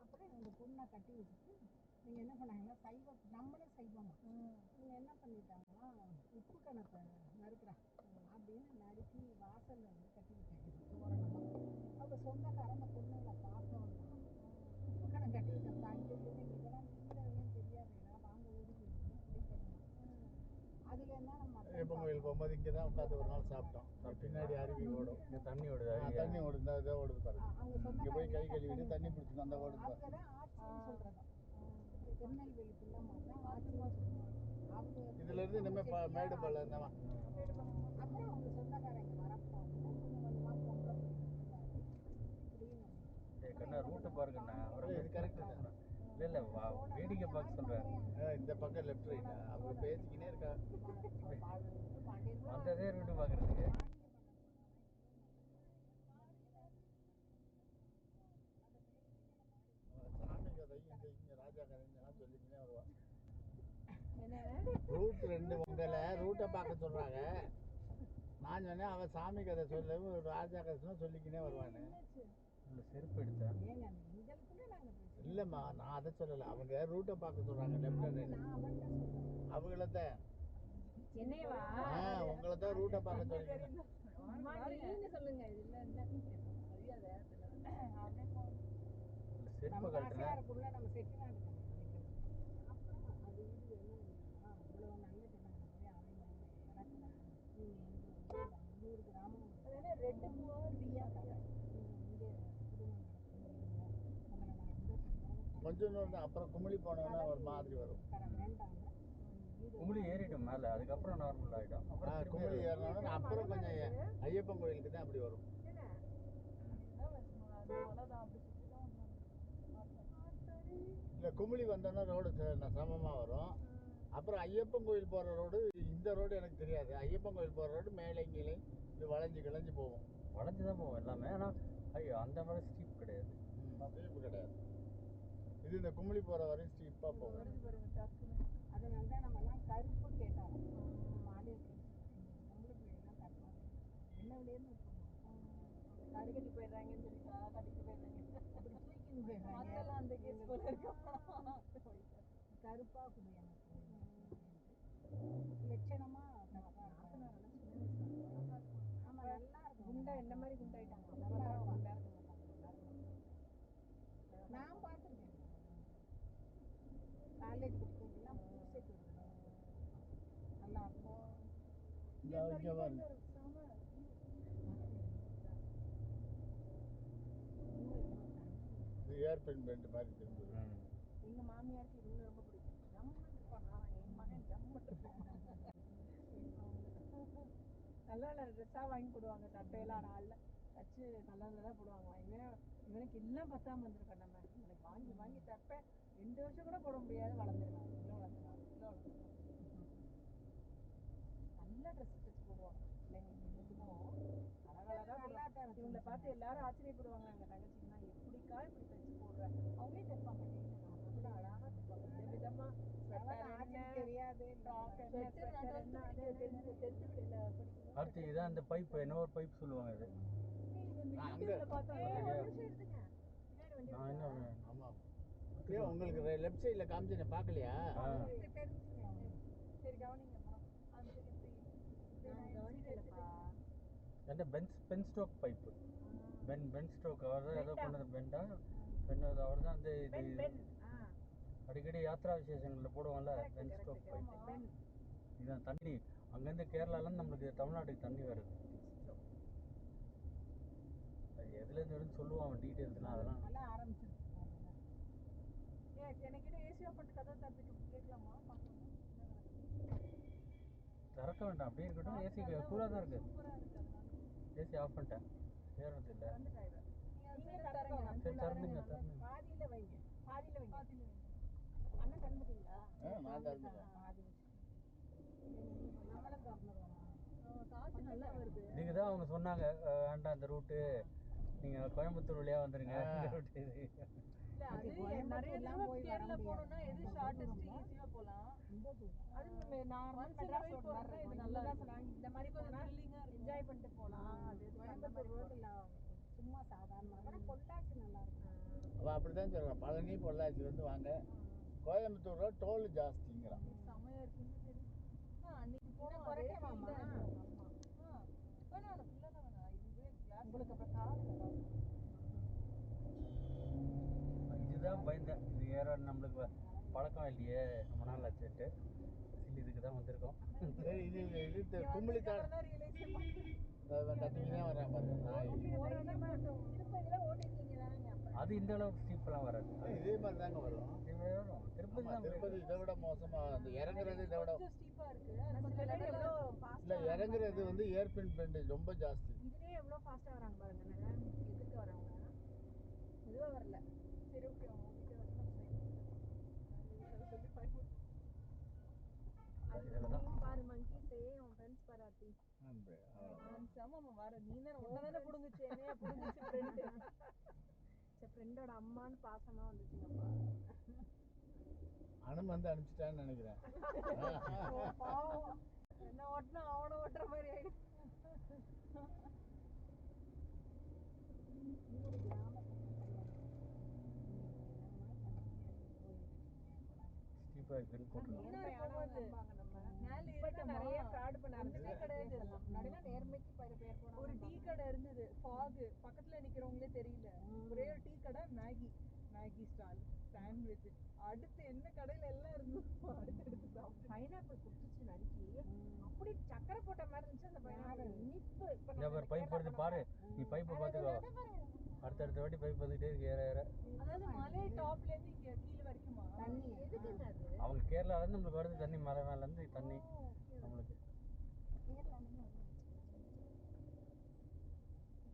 அப்புறம் இந்த பொண்ணை கட்டி வச்சுட்டு நீங்கள் என்ன பண்ணாங்கன்னா, சைவம் நம்மளே சைவமா இவங்க என்ன பண்ணிட்டாங்கன்னா, உப்பு கணத்தை நறுக்கிறா அப்படின்னு நறுக்கி வாசலில் வந்து கட்டி விட்டாங்க தோரணமா. அவங்க சொந்தக்காரங்க பொண்ணுங்களை பார்க்க வந்தாங்க. உப்பு கணக்கு கட்டி விட்டாங்க. அங்கே இதெல்லாம் நீங்கிறவங்க தெரியாதுடா, வாங்க ஊருக்கு அப்படின்னு அதுலேருந்தா நம்ம ஐயப்பன் கோயில் போகும்போது இங்கே தான் உட்காந்து ஒரு நாள் சாப்பிட்டோம். பின்னாடி அருவி ஓடும், இங்கே தண்ணி ஓடுது. தண்ணி ஓடுது, இதை ஓடுது பாருங்க. அவங்க இங்கே போய் கை கழுவிட்டு தண்ணி பிடிச்சிக்கணும், அந்த ஓடுது பாருங்க. அவங்க தான் ஆட்சின்னு சொல்கிறதா. திருநெல்வேலி பிள்ளைமா தான் ஆட்சின்னு சொல்லுவாங்க. அவங்க இதுலேருந்து இனிமேல் மேடு பள்ள இருந்தவா. அப்புறம் அவங்க சொந்தக்காரங்க வரப்பாங்க கொஞ்சம் கொஞ்சமாக பொங்கல் இப்படின்னு கண்ணா ரூட்டை பாருங்கண்ணா. இது கரெக்டு தான். இல்லை இல்லை வேடிக்கை பார்க்க சொல்கிறேன். இந்த பக்கம் லெஃப்ட் ரைட்டா அவங்க பேசிக்கினே இருக்கா. வந்ததே ரூட்டு பார்க்குறதுக்கு. சாமி கதை இங்கே ராஜா கதைங்கெல்லாம் சொல்லிக்கினே வருவான். ரூட் 2 உங்களை ரூட்டை பார்க்க சொல்கிறாங்க. நான் சொன்னேன் அவன் சாமி கதை சொல்லவும் ராஜா கதை சொல்லிக்கினே வருவானு. இல்லை செருப்பு எடுத்தா இல்லைம்மா நான் அதை சொல்லலை. அவங்க ரூட்டை பார்க்க சொல்கிறாங்க லெஃப்ட் ரைட். அவங்கள தான் உங்களை தான் ரூட்டை பார்க்க சொல்லிக்கிறேன். சொல்லுங்க. செருப்பை கட்டுறேன். நம்ம செட்டிநாடு அப்புறம் அது இது என்ன இவ்வளோ நல்ல ஜனங்க எனக்கு 100 கிராமம் ரெண்டு ஃப்ரீயாக கடை இங்கே கொஞ்சம் தூரம் தான். அப்புறம் குமிழி போனோன்னா ஒரு மாதிரி வரும். குமிழி ஏறிடும் மேலே, அதுக்கப்புறம் நார்மல் ஆகிடும். அப்புறம் குமிழி ஏறினோன்னா அப்புறம் கொஞ்சம் ஐயப்பன் கோயிலுக்கு தான் அப்படி வரும். இல்லை குமிழி வந்தோன்னா ரோடு சமமாக வரும். அப்புறம் ஐயப்பன் கோயில் போகிற ரோடு இந்த ரோடு எனக்கு தெரியாது. ஐயப்பன் கோயில் போகிற ரோடு மேலே கீழே இது வளைஞ்சு கிளைஞ்சு போகும். வளைஞ்சு தான் போகும் எல்லாமே. ஆனால் ஐயோ அந்த மாதிரி ஸ்டீப் கிடையாது. ஸ்டீப்பு கிடையாது. இது இந்த குமிழி போகிற வரையும் ஸ்டீப்பாக போகும். அதனால தான் நம்மலாம் கருப்பு கேட்டாங்க. மாடு பொம்பளை பிள்ளைலாம் கருப்பாங்க என்ன விலையன்னு கடிக்கடி போயிடுறாங்கன்னு சொல்லி கடிக்க போயிடுறாங்க. அப்படி தூக்கின்னு போயிடுறாங்க. அந்த கேஸ் போல இருக்கும். கருப்பாக குடி எனக்கு லட்சணமாக ஆமாம் நல்லா இருக்கும். குண்டா என்ன மாதிரி குண்டாயிட்டாங்க. நல்லா இருக்கும். நான் பார்த்துருக்கேன். காலேஜ் படிக்கிறதுலாம் பூசைக்கு நல்லா இருக்கும். ஏர்பென் பெண்ட் மாதிரி திரும்புது. எங்கள் மாமியாருக்கு இவங்க ரொம்ப பிடிக்கும். ஜம்முன்னு இருப்பாங்க. என் மகன் ஜம்முன்னு இருப்பான். நல்ல நல்ல ட்ரெஸ்ஸாக வாங்கி போடுவாங்க, சட்டையெல்லாம் நாளில் தச்சு நல்ல நல்லதாக போடுவாங்க. இவனுக்கு எல்லாம் பத்தாம வந்திருக்கேன். நம்ம இவனுக்கு வாங்கி வாங்கி தைப்பேன், 2 வருஷம் கூட போட முடியாது, வளர்ந்துருவாங்க, கிலோ வளர்ந்துருவாங்க. நல்ல ட்ரெஸ் தைச்சு போடுவாங்க பிள்ளைங்களுக்கு. அழகழகாக போடுவாங்க. இவங்களை பார்த்து எல்லாரும் ஆச்சரியப்படுவாங்க. எங்கள் தங்கச்சிங்கன்னா எப்படிக்கா இப்படி தைச்சு போடுறேன். அவங்களே தைப்பாங்க, அவ்வளோ அழகாக தைப்பாங்க. விதவிதமாக தெரியாது. அடுத்து இதான் இந்த பைப்பு, என்ன ஒரு பைப் சொல்லுவாங்க இது. நான் என்ன ஆமாம், உங்களுக்கு லெஃப்ட் சைடில் காமிச்சு பார்க்கலையா? சரி கவனிங்க. என்ன Ben Stokes pipe, Ben Stokes அவர் தான் ஏதோ பண்ணது. பென் அவர் தான் அந்த இது அடிக்கடி யாத்ரா விசேஷங்களில் போடுவாங்கல்ல, பென் ஸ்டோக் பைப்பு. இதுதான் தண்ணி அங்கேருந்து கேரளாலேருந்து நம்மளுக்கு தமிழ்நாட்டுக்கு தண்ணி வருது. அது எதுலேருந்து வருதுன்னு சொல்லுவாங்க டீட்டெயில்ஸ்லாம், அதெல்லாம் நல்லா ஆரம்பிச்சிருச்சு. எனக்கிட்ட ஏசி ஆஃப் பண்ணிட்டு கதை தப்பிட்டு கேட்கலாமா? திறக்க வேண்டாம், அப்படியே இருக்கட்டும். ஏசி கூலாக தான் இருக்குது. ஏசி ஆஃப் பண்ணிட்டேன், ஏறது இல்லை. சரி திறந்துங்க. பாதியில் வைங்க, பாதியில் வைங்க. அண்ணன் திறந்துட்டீங்களா? நான் திறந்துட்டேன். காற்று நல்லா வருது. இதுக்கு தான் அவங்க சொன்னாங்க வேண்டாம் இந்த ரூட்டு, நீங்கள் கோயம்புத்தூர் வழியாக வந்துடுங்க. இந்த ரூட்டு இது நிறைய தடவை கேரளா போனோம்னா எது ஷார்ட்டஸ்ட் ஈஸியாக போகலாம். அது நார்மல் மெட்ராஸ் ரோட் மாதிரி இது நல்லா சொன்னாங்க. இந்த மாதிரி போனால் என்ஜாய் பண்ணிட்டு போகலாம். அது கோயம்புத்தூர் ரோட்டில் சும்மா சாதாரணமாக பொள்ளாச்சி நல்லா இருக்கும். அவள் அப்படி தான் சொல்கிறான், பழனி பொள்ளாச்சி வந்து வாங்க, கோயம்புத்தூரில் டோல் ஜாஸ்திங்கிறான். செமையாக இருக்குன்னு தெரியும். அன்னைக்கு போனால் குறைக்கலாமா? வேணாம் ஃபுல்லாக தான் வேணாம். இதுவே உங்களுக்கு அப்புறம் காலம் இதுதான் பயந்தேன். இது ஏற நம்மளுக்கு பழக்கம் இல்லையே, ரொம்ப நாள் ஆச்சுட்டு இதுக்கு தான் வந்திருக்கோம். சரி, இது கும்பலி தட்டிக்கிட்டே வரேன் பாருங்க. அது இந்த அளவுக்கு ஸ்டீப்லாம் வராது, இதே மாதிரி தாங்க வரும். திருப்பதி தான். திருப்பதி இதை விட மோசமாக அந்த இறங்குறது இதை விட ஸ்டீப்பாக இருக்குது. இல்லை, இறங்குறது வந்து ஏர்பின் பெண்டேஜ் ரொம்ப ஜாஸ்தி. இதுலேயே எவ்வளோ ஃபாஸ்ட்டாக வராங்க பாருங்க. எதுக்கு வரவங்க எதுவாக வரல. சரி ஓகே, அவங்க ஓட்டிகிட்டே வரணும். பாரு மங்கீஸே, உன் ஃப்ரெண்ட்ஸ் பாராட்டி ஆமாம் வர. நீ தானே ஒன்றை பிடுங்குச்சு, என்னையா பிடுங்குச்சு ஃப்ரெண்டு. சரி, ஃப்ரெண்டோட அம்மான்னு பாசமாக வந்துச்சுங்கப்பா. அனும் வந்து அனுப்பிச்சிட்டான்னு நினைக்கிறேன். என்ன ஓட்டினா அவனை ஓட்டுற மாதிரி ஆயிடும். ஒரு டீ கடை இருந்தது, ஃபாக் பக்கத்துல நிக்கிறவங்களே தெரியல. ஒரே ஒரு டீ கடை, மேகி ஸ்டால், சாண்ட்விச். அடுத்து என்ன கடையில எல்லாம் இருந்தது, அடுத்தடுத்து சாப்பிட்டு பைனாப்பிள் குடிச்சு நறுக்கி அப்படி சக்கரை போட்ட மாதிரி இருந்துச்சு. அந்த பைனாப்பிள் இனிப்பு. பைப் வருது பாரு, நீ பைப்பை பார்த்துக்கோ. அடுத்தடுத்த வாட்டி பைப் வந்துட்டே இருக்கு, ஏற. அதாவது மலை டாப்ல இருந்து இங்க கீழே வரைக்குமா தண்ணி? எதுக்குங்க அது? அவங்க கேரளால இருந்து நம்மளுக்கு வருது தண்ணி, மலை மேல இருந்து தண்ணி நம்மளுக்கு.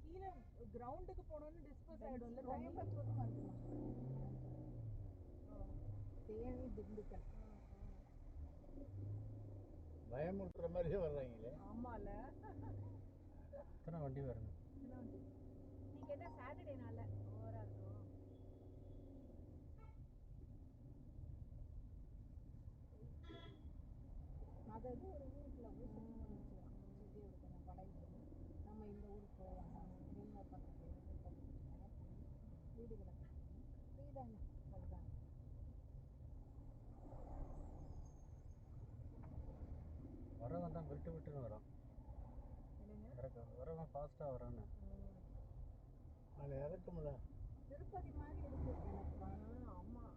கீழே கிரவுண்டுக்கு போனோம்னு டிஸ்போஸ் ஆயிடும்ல. கோயம்புத்தூர் வந்துடும். தேனி, திண்டுக்கல். பயமுறுத்துற மாதிரியே வர்றாங்களே. ஆமால, எத்தனை வண்டி வருங்க. நீங்க என்ன சாட்டர்டே நாள்ல ஓவரா இருக்கும். அதாவது ஒரு ஊருக்குள்ள படைக்கு நம்ம இந்த ஊருக்கு போகலாம், இன்னொரு பக்கத்து வீடு கிடக்கு ஃப்ரீதானே. அதுதான் வரவன் தான் விட்டுன்னு வரான். வரவன் ஃபாஸ்ட்டாக வரான்னு. அதில் இறக்கும்ல. திருப்பதி மாதிரி இருக்கு எனக்கு. ஆமாம்,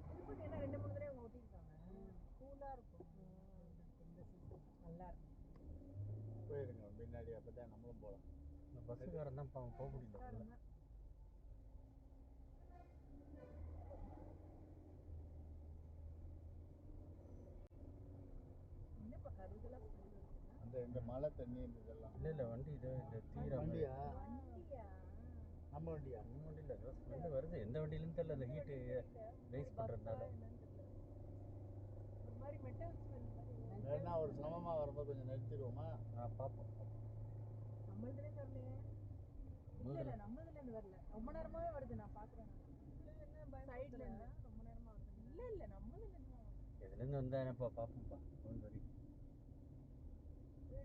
திருப்பதி என்ன 2-3 தடவை அவங்க ஓட்டிருக்காங்க. கூலாக இருக்கும். இந்த சீசன் நல்லா இருக்கும். போயிருங்க பின்னாடி, அப்போ தான் நம்மளும் போகலாம். இந்த பஸ்ஸுக்காரன் தான் போக முடியல. என்னப்பா கருதெல்லாம் இந்த மழை தண்ணி இந்த இதெல்லாம். இல்லை வண்டி இது இந்த தீர வண்டியா? வண்டியா? நம்ம வண்டியா? நம்ம வண்டியில் ஏதோ ஸ்மெல்லு வருது. எந்த வண்டியிலும் தெரியல. அந்த ஹீட்டு ரைஸ் பண்ணுறதுனால. ஒரு மாதிரி மெட்டல் ஸ்மெல் மாதிரி. வேணா ஒரு சமமாக வரும்போது கொஞ்சம் நிறுத்திடுவோமா? பார்ப்போம். நம்மளுதுலேருந்து வரலையே. இல்ல நம்மளுதுலேருந்து வரல. ரொம்ப நேரமாவே வருது, நான் பாக்குறேன். சைடுல இருந்து ரொம்ப நேரமா வருது. இல்ல நம்மளுதுலேருந்து தான் வருது. எதுலேருந்து வந்தா என்னப்பா பார்ப்போம்ப்பா. ஒன் வரி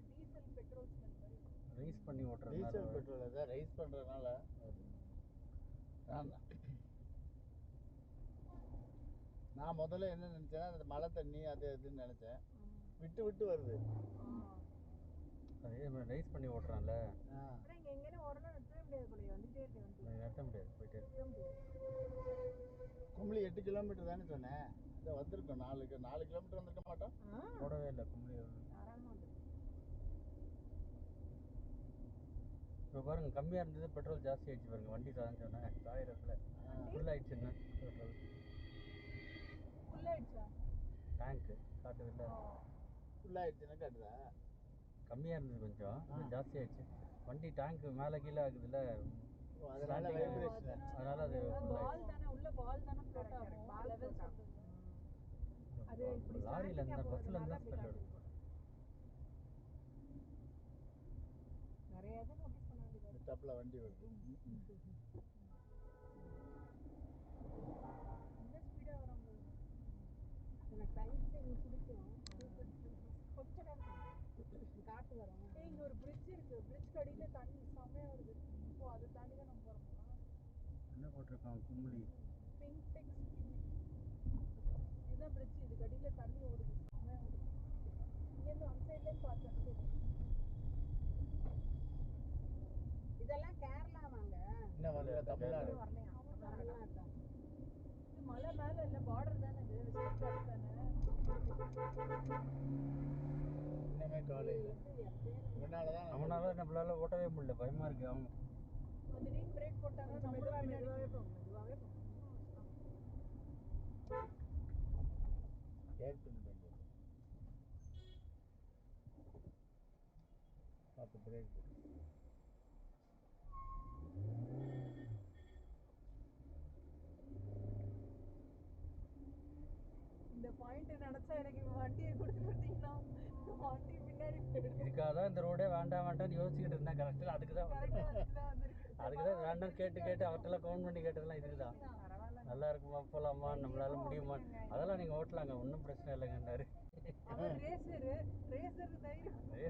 டீசல் பெட்ரோல் ஸ்மெல் மாதிரி. ரைஸ் பண்ணி ஓட்டுறதுனால. டீசல் பெட்ரோல் தான் ரைஸ் பண்ணுறதுனால. நான் முதல்ல என்ன நினச்சேன்னா அந்த மழை தண்ணி அது இதுன்னு நினச்சேன். விட்டு விட்டு வருது. அதே மாதிரி ரைஸ் பண்ணி ஓட்டுறான்ல. ஆனால் இங்கே எங்கேயும் ஓடனா நிறுத்தவே முடியாது போல, வந்துகிட்டே இருக்கு வந்து. நிறுத்த முடியாது, போயிட்டே இருக்கு. கும்பலி 8 கிலோமீட்டர் தானே சொன்னேன். அதை வந்திருக்கோம் 4 கிலோமீட்டர் வந்திருக்க மாட்டோம். போடவே இல்லை கும்பலி. தாராளமாக வந்துருக்கு. இப்போ பாருங்க, கம்மியாக இருந்தது, பெட்ரோல் ஜாஸ்தி ஆயிடுச்சு பாருங்க. வண்டி தான் சொன்னேன் 1000ல் ஃபுல் ஆயிடுச்சுன்னு. பெட்ரோல் ஃபுல் ஆயிடுச்சா? டேங்க்கு காட்டுது இல்லை. ஃபுல் ஆயிடுச்சுன்னா காட்டுதா? கம்மியாக இருந்தது கொஞ்சம், இது ஜாஸ்தி ஆயிடுச்சு. வண்டி டேங்க்கு மேலே கீழே ஆகுதுல்ல, அதனால வைப்ரேஷன். அதனால அது பால் தானே உள்ள, பால் தானே ஃப்ளோட் ஆகும். லெவல் சொல்றது அது இப்படி லாரியில் இருந்தால் பஸ்ஸில் இருந்தால் ஸ்மெல் வரும். நிறைய இதை நோட்டீஸ் பண்ண வேண்டியது. டப்பில் வண்டி வருது. இந்த ஸ்பீடாக வரும்போது எனக்கு சைட் சைடு பிடிக்கும். கொஞ்சம் நேரம் காட்டு வரும். இங்கே ஒரு பிரிட்ஜ் இருக்கு. பிரிட்ஜ் கடியில் தண்ணி செம்மையாக வருது. இப்போ அதை தாண்டி தான் நம்ம போகிறோமா? என்ன போட்டிருக்கான் கும்பலி? பிங்க் டெக்ஸ். இதுதான் பிரிட்ஜ். இது கடியில் தண்ணி ஓடுது, செம்மையாக ஓடுது. இங்கேருந்து அந்த சைட்லேருந்து பார்த்தேன். இதெல்லாம் கேரளா வாங்க. இன்னும் வரல, தமிழ்நாடு. வரலையா? தமிழ்நாடு தான். இது மலை மேலே இல்லை, பார்டர் தானே இது. வெஸ்டர்ன் காட் தானே. இன்னுமே கவலை இல்லை. இதனால தான் அவனால நம்மளால ஓட்டவே முடியல, பயமா இருக்கு. அவங்க திடீர்னு பிரேக் போட்டாங்க. மெதுவாகவே போகும். ஏர்பின் பண்ணி பார்த்து பிரேக் போட்டு. இந்த பாயிண்ட் நினைச்சா எனக்கு வண்டியை கொடுத்துட்டீங்கன்னா வண்டி பின்னாடி இதுக்காக தான் இந்த ரோடே வேண்டாம் வேண்டாம்னு யோசிச்சுக்கிட்டு இருந்தேன். கரெக்டாக அதுக்கு தான் வேண்டாம் கேட்டு அவர்கிட்டலாம் கவுண்ட் பண்ணி கேட்டதெல்லாம் இதுக்கு தான். நல்லா இருக்குமா, போகலாமா, நம்மளால முடியுமா, அதெல்லாம் நீங்கள் ஓட்டலாங்க, ஒன்றும் பிரச்சனை இல்லைங்கன்னாரு.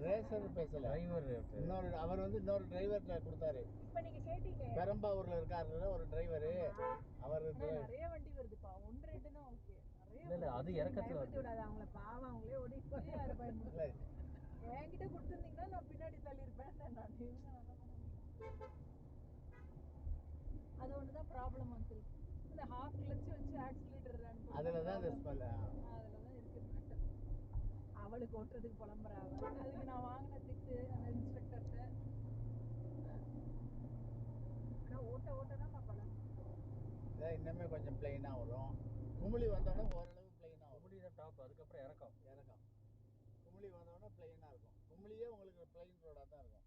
ரேசர் பேசல, டிரைவர் இன்னொரு அவர் வந்து இன்னொரு டிரைவர்கிட்ட கொடுத்தாரு. இப்போ நீங்க கேட்டீங்க பெரம்பாவூர்ல இருக்காருல்ல ஒரு டிரைவரு, அவர் நிறைய வண்டி வருதுப்பா. 1-2 தான் ஓகே. இல்லை அது இறக்கத்தில் வருது. விடாது அவங்கள, பாவம் அவங்களே ஓடி என்கிட்ட கொடுத்துருந்தீங்கன்னா நான் பின்னாடி தள்ளியிருப்பேன். அது ஒன்று தான் ப்ராப்ளம் வந்து. இந்த ஹாஃப் கிளச்சு வச்சு ஆக்சிலேட்டர் ரன் பண்ணி அதில் தான் இந்த ஸ்மெல். அதில் தான் இருக்குது மேட்டர். அவளுக்கு ஓட்டுறதுக்கு புலம்புறா. அதுக்கு நான் வாங்கின திட்டு அந்த இன்ஸ்பெக்டர்கிட்ட. ஆனால் ஓட்ட தான் பழம். இதான் இன்னுமே கொஞ்சம் பிளைனாக வரும். குமிழி வந்தோடனே ஓரளவு பிளைனாக வரும். குமிழி தான் டாப், அதுக்கப்புறம் இறக்கம். குமிழி வந்தோடனே பிளைனாக இருக்கும். குமிழியே உங்களுக்கு பிளைன் ரோடாக தான் இருக்கும்.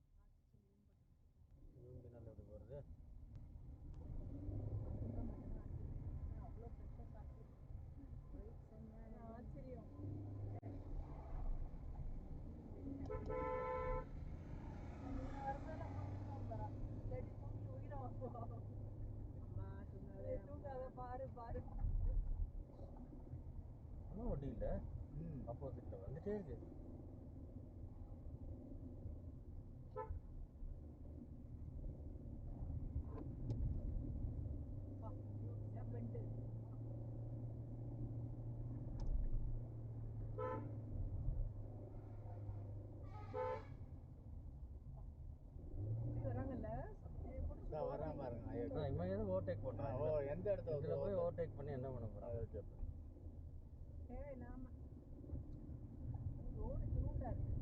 பின்னால் எப்படி போகிறது? அவ்வளோ ஃப்ரெஷ்ஷாக சாப்பிட்டு ஆச்சரியம். பாரு ஒன்றும் வண்டி இல்லை, ஆப்போசிட்டில் வந்துட்டே இருக்கு. வராம பாருங்க. இவன் எதுவும் ஓவர்டேக் பண்ணுறான். எந்த இடத்துல இதில் போய் ஓவர்டேக் பண்ணி என்ன பண்ண போகிறான்? ரோடு திருண்டா இருக்கு.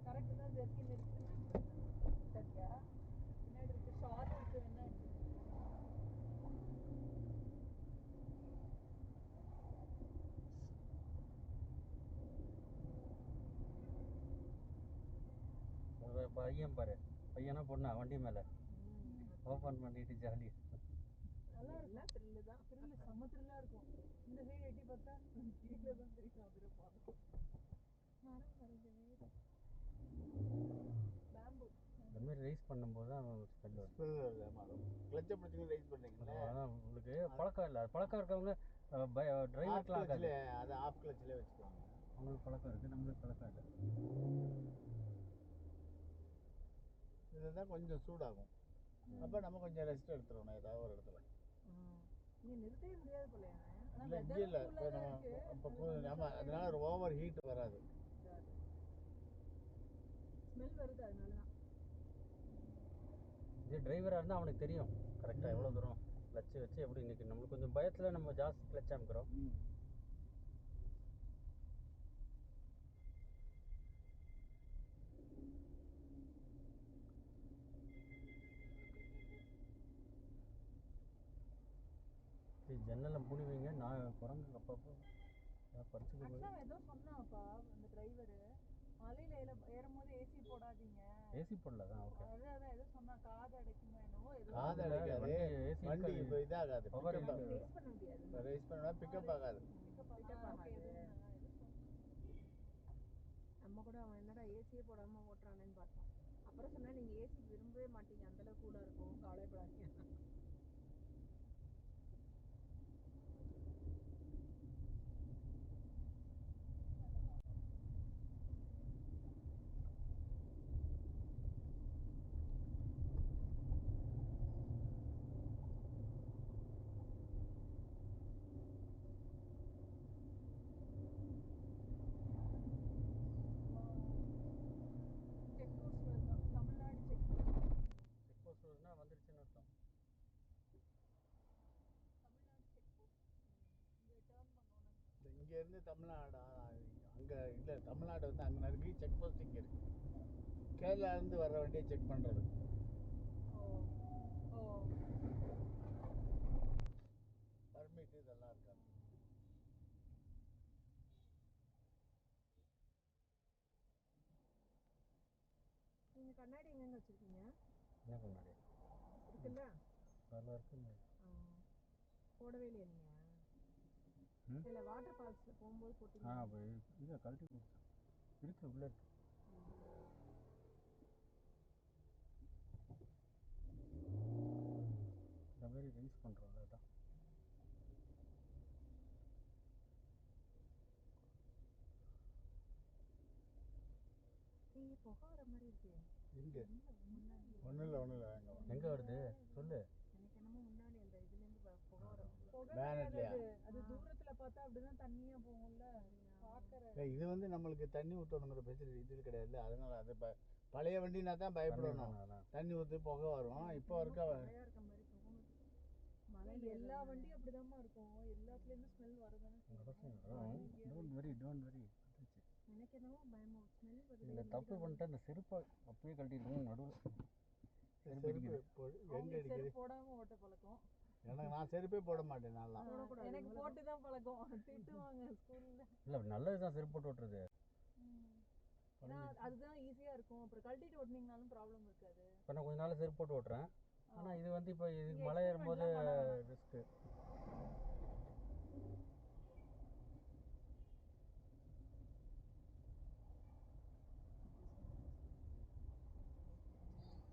கரெக்டாக பையன் பாரு, பையனா பொண்ணா வண்டி மேலே ஓப்பன் பண்ணிட்டு ஜாலி. நல்லா எல்லாம் த்ரில்லு தான். த்ரில்லு செம்ம த்ரில்லாக இருக்கும். இந்த சைடு எட்டி பார்த்தா கீழே தான் தெரியும். அதில் பார்க்கும் மரம் மறைஞ்ச வீடு பேம்பு. இந்த மாதிரி ரைஸ் பண்ணும்போது தான் ஸ்மெல் வரும். ஸ்மெல் வருது. ஆமாம், கிளச்சை பிடிச்சிங்க ரைஸ் பண்ணுறீங்களா? அதான் உங்களுக்கு பழக்கம் இல்லை. அது பழக்கம் இருக்கவங்க டிரைவருக்குலாம் ஆகாது. அது ஆஃப் கிளச்சில் வச்சுக்குவாங்க. அவங்களுக்கு பழக்கம் இருக்குது, நம்மளுக்கு பழக்கம் இல்லை. இதுதான் கொஞ்சம் சூடாகும். அப்போ நம்ம கொஞ்சம் ரெஸ்ட் எடுத்துடணும் ஏதாவது ஒரு இடத்துல. இங்கே நிறுத்தவே முடியாது போல. இல்லை இங்கே இல்லை, இப்போ நம்ம இப்போ நம்ம அதனால ஒரு ஓவர் ஹீட் வராது. ஸ்மெல் வருது, அதனால தான். இதே டிரைவராக இருந்தால் அவனுக்கு தெரியும் கரெக்டாக எவ்வளோ தூரம் கிளச்சு வச்சு எப்படி நிற்கணும். நம்மளுக்கு கொஞ்சம் பயத்தில் நம்ம ஜாஸ்தி கிளச் அமைக்கிறோம். ஜன்னலை மூடி வைங்க. நான் குரங்கு அப்பப்போ பறிச்சுட்டு போய். ஆக்சுவலாக ஏதோ சொன்னாப்பா அந்த டிரைவரு, மலையில ஏறும்போது ஏசி போடாதீங்க. ஏசி போடல தான். ஓகே, அதான் ஏதோ சொன்னா, காது அடைக்குமா என்னவோ ஏதோ. காது அடைக்காது, ஏசி வண்டி இப்போ இதாகாது, ரேஸ் பண்ண முடியாது. ரைஸ் பண்ணா பிக்கப் ஆகாது. பிக்கப் ஆகாது. நம்ம கூட அவன் என்னடா ஏசியே போடாமல் ஓட்டுறானேன்னு பார்த்தோம். அப்புறம் சொன்னா நீங்கள் ஏசி விரும்பவே மாட்டீங்க, அந்தளவு கூலாக இருக்கும், கவலைப்படாதீங்க. வந்துருச்சுன்னு அர்த்தம். இங்க இருந்து தமிழ்நாடு அங்க இல்ல, தமிழ்நாடு வந்து அங்க நிறைய செக் போஸ்ட் இங்க இருக்கு. கேரளா இருந்து வர வண்டியை செக் பண்றது. பர்மிட் இதெல்லாம் இருக்காது. நீங்க கண்ணாடி எங்க வச்சிருக்கீங்க? என்ன கண்ணாடி இருக்குல்ல? நல்லா இருக்குங்க. போடவே இல்லையா நீங்க? இல்ல வாட்டர் ஃபால்ஸ்ல போகும்போது போட்டீங்க. இதை கழட்டி கொடுத்தேன். இருக்கு உள்ள இருக்கு. இந்த மாதிரி ரைஸ் பண்ணுறோம்ல, அதான். புகை வர மாதிரி இருக்கு. எங்க? ஒன்றும் இல்லை. எங்கே வருது சொல்லு. எனக்கு என்னமோ முன்னாடி அந்த இதுலேருந்து புகை வர. அது தூரத்தில் பார்த்தா அப்படிதான் தண்ணியாக போகும்ல பார்க்குற. இது வந்து நம்மளுக்கு தண்ணி ஊற்றணுங்கிற ஃபெசிலிட்டி இது கிடையாது. அதனால அது பழைய வண்டினா தான் பயப்படணும். தண்ணி ஊற்றி புகை வரும். இப்போ இருக்க மாதிரி மழை எல்லா வண்டியும் அப்படிதாம்மா இருக்கும். எல்லாத்துலேருந்து ஸ்மெல் வரதானே. Don't worry. எனக்கு என்னவோ பயமா ஸ்மெல் வருது. இல்லை தப்பு பண்ணிட்டு அந்த செருப்பை அப்படியே கழட்டிடுவோம் நடுவில். செருப்பு போடாமல் ஓட்ட பழக்கம் எனக்கு. நான் செருப்பே போட மாட்டேன். நல்லா எனக்கு போட்டு தான் பழக்கம். திட்டுவாங்க ஸ்கூலில். இல்லை நல்லது தான் செருப்பு போட்டு ஓட்டுறது. ஏன்னா அதுதான் ஈஸியாக இருக்கும். அப்புறம் கழட்டிட்டு ஓட்டினீங்கனாலும் ப்ராப்ளம் இருக்காது. இப்போ நான் கொஞ்ச நாள் செருப்பு போட்டு ஓட்டுறேன். ஆனால் இது வந்து இப்போ இதுக்கு மழை ஏறும்போது ரிஸ்க்கு.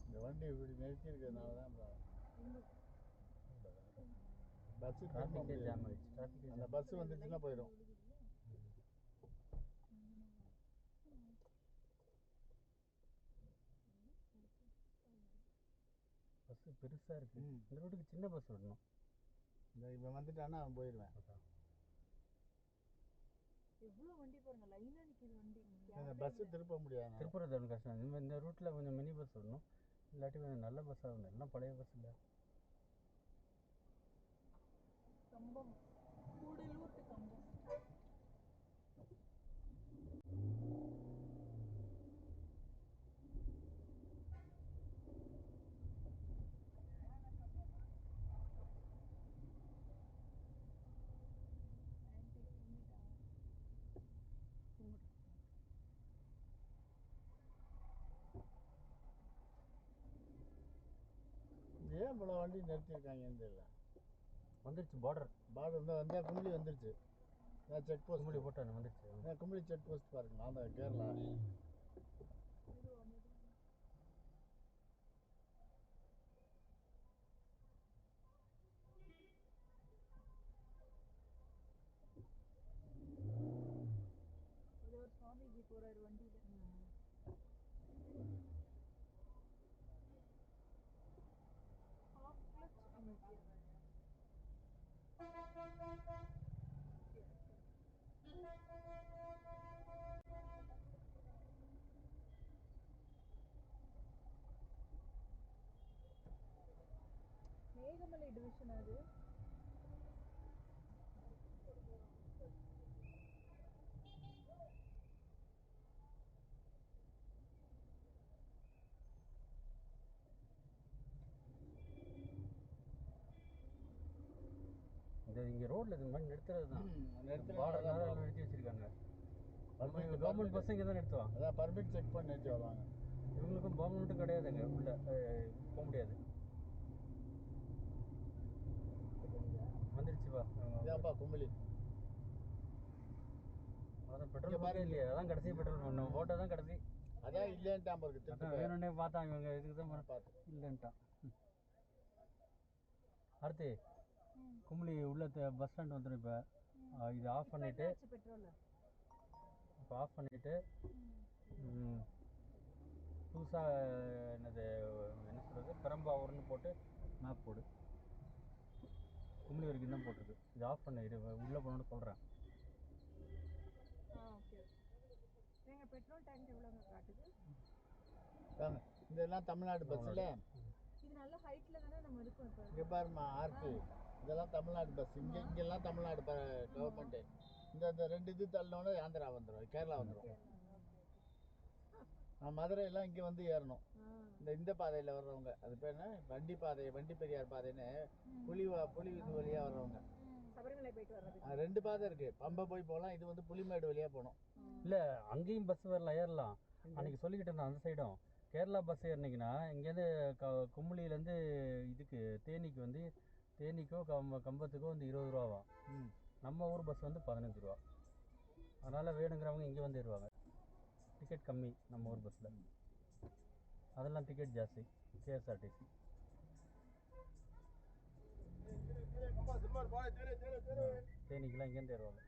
இந்த வண்டி இப்படி நிறுத்தி இருக்கிறதுனால தான் பஸ்ஸு டிராஃபிக்கே ஜாம் ஆகிடுச்சு. டிராஃபிக்கே அந்த பஸ்ஸு வந்துச்சுன்னா போயிடும். பஸ்ஸு பெருசாக இருக்குது. இந்த ரோட்டுக்கு சின்ன பஸ் விடணும். இந்த இவன் வந்துட்டான்னா அவன் போயிடுவேன். எவ்வளோ வண்டி பாருங்க, லைனாக நிற்கிது வண்டி. இந்த பஸ்ஸு திருப்ப முடியாது. திருப்புறது ஒன்றும் கஷ்டம். இந்த ரூட்டில் கொஞ்சம் மினி பஸ் விடணும், இல்லாட்டி கொஞ்சம் நல்ல பஸ்ஸாக விடணும். எல்லாம் பழைய பஸ் இல்லை. கம்பம், கூடலூர் டு கம்பம். ஏன் இவ்வளோ வண்டி நிறுத்தியிருக்காங்கன்னு தெரியல. வந்துருச்சு பார்டர் வந்தால் கும்பலி வந்துருச்சு. செக் போஸ்ட் கும்பலி போட்டானு வந்துருச்சு. கும்பலி செக் போஸ்ட் பாருங்க. அந்த கேரளா சுவாமிஜி போறாரு வண்டியில. மேகமலை டிவிஷன் அது. இங்கே ரோட்ல இது மாதிரி நிறுத்துறது தான். நிறுத்தி வச்சிருக்காங்க. கவர்மெண்ட் பஸ் இங்கே தான் நிறுத்துவாங்க. அதான் பர்மிட் செக் பண்ணி வச்சு வருவாங்க. இவங்களுக்கும் பர்மனெண்ட்டும் கிடையாதுங்க. உள்ள போக முடியாது. வந்துடுச்சுப்பா. இதாப்பா கும்பலி. அதான் பெட்ரோல் பாருங்க இல்லையா? அதான் கடைசி பெட்ரோல் பண்ணோம். ஓட்டோ தான் கடைசி. அதான் இல்லைன்ட்டான் இருக்கு. அதான் வேணும்னே பார்த்தாங்க இவங்க. இதுக்கு தான் பார்த்து இல்லைன்ட்டான். அடுத்து கும்பலி உள்ள பஸ் ஸ்டாண்ட் வந்துடும். இப்போ இது ஆஃப் பண்ணிவிட்டு இப்போ ஆஃப் பண்ணிவிட்டு புதுசாக என்னது என்ன சொல்கிறது பெரம்பாவூர்னு போட்டு மேப் போடு. கும்பலி வரைக்கும் தான் போட்டிருக்கு. இது ஆஃப் பண்ண இது உள்ளே போகணுன்னு சொல்கிறேன். பெட்ரோல் டேங்க் எவ்வளோங்க காட்டுது? இதெல்லாம் தமிழ்நாடு பஸ்ஸில் இது நல்ல ஹைட்ல தானே நம்ம இருக்கோம். இப்போ இங்கே பாருமா ஆர்பி, இதெல்லாம் தமிழ்நாடு பஸ். இங்கெல்லாம் தமிழ்நாடு கவர்மெண்ட்டு. இந்த ரெண்டு இது தள்ளனோட ஆந்திரா வந்துடும், கேரளா வந்துடும். மதுரையெல்லாம் இங்கே வந்து ஏறணும். இந்த பாதையில் வர்றவங்க, அது பேர் என்ன, வண்டி பெரியார் பாதைன்னு புலி இது வழியாக வர்றவங்க. சபரிமலை போயிட்டு வர்றது. ரெண்டு பாதை இருக்குது. பம்பை போய் போகலாம். இது வந்து புலிமேடு வழியாக போகணும். இல்லை அங்கேயும் பஸ் வரலாம், ஏறலாம். அன்றைக்கி சொல்லிக்கிட்டு இருந்தேன் அந்த சைடும். கேரளா பஸ் ஏறினீங்கன்னா இங்கேருந்து கும்பலியிலேருந்து இதுக்கு தேனிக்கு வந்து தேனிக்கோ கம்பத்துக்கோ வந்து 20 ரூபாவா. நம்ம ஊர் பஸ் வந்து 15 ரூபா. அதனால் வேணுங்கிறவங்க இங்கே வந்து ஏறுவாங்க. டிக்கெட் கம்மி நம்ம ஊர் பஸ்ஸில். அதெல்லாம் டிக்கெட் ஜாஸ்தி கேஎஸ்ஆர்டிசி. தேனிக்கெலாம் இங்கேருந்து ஏறுவாங்க.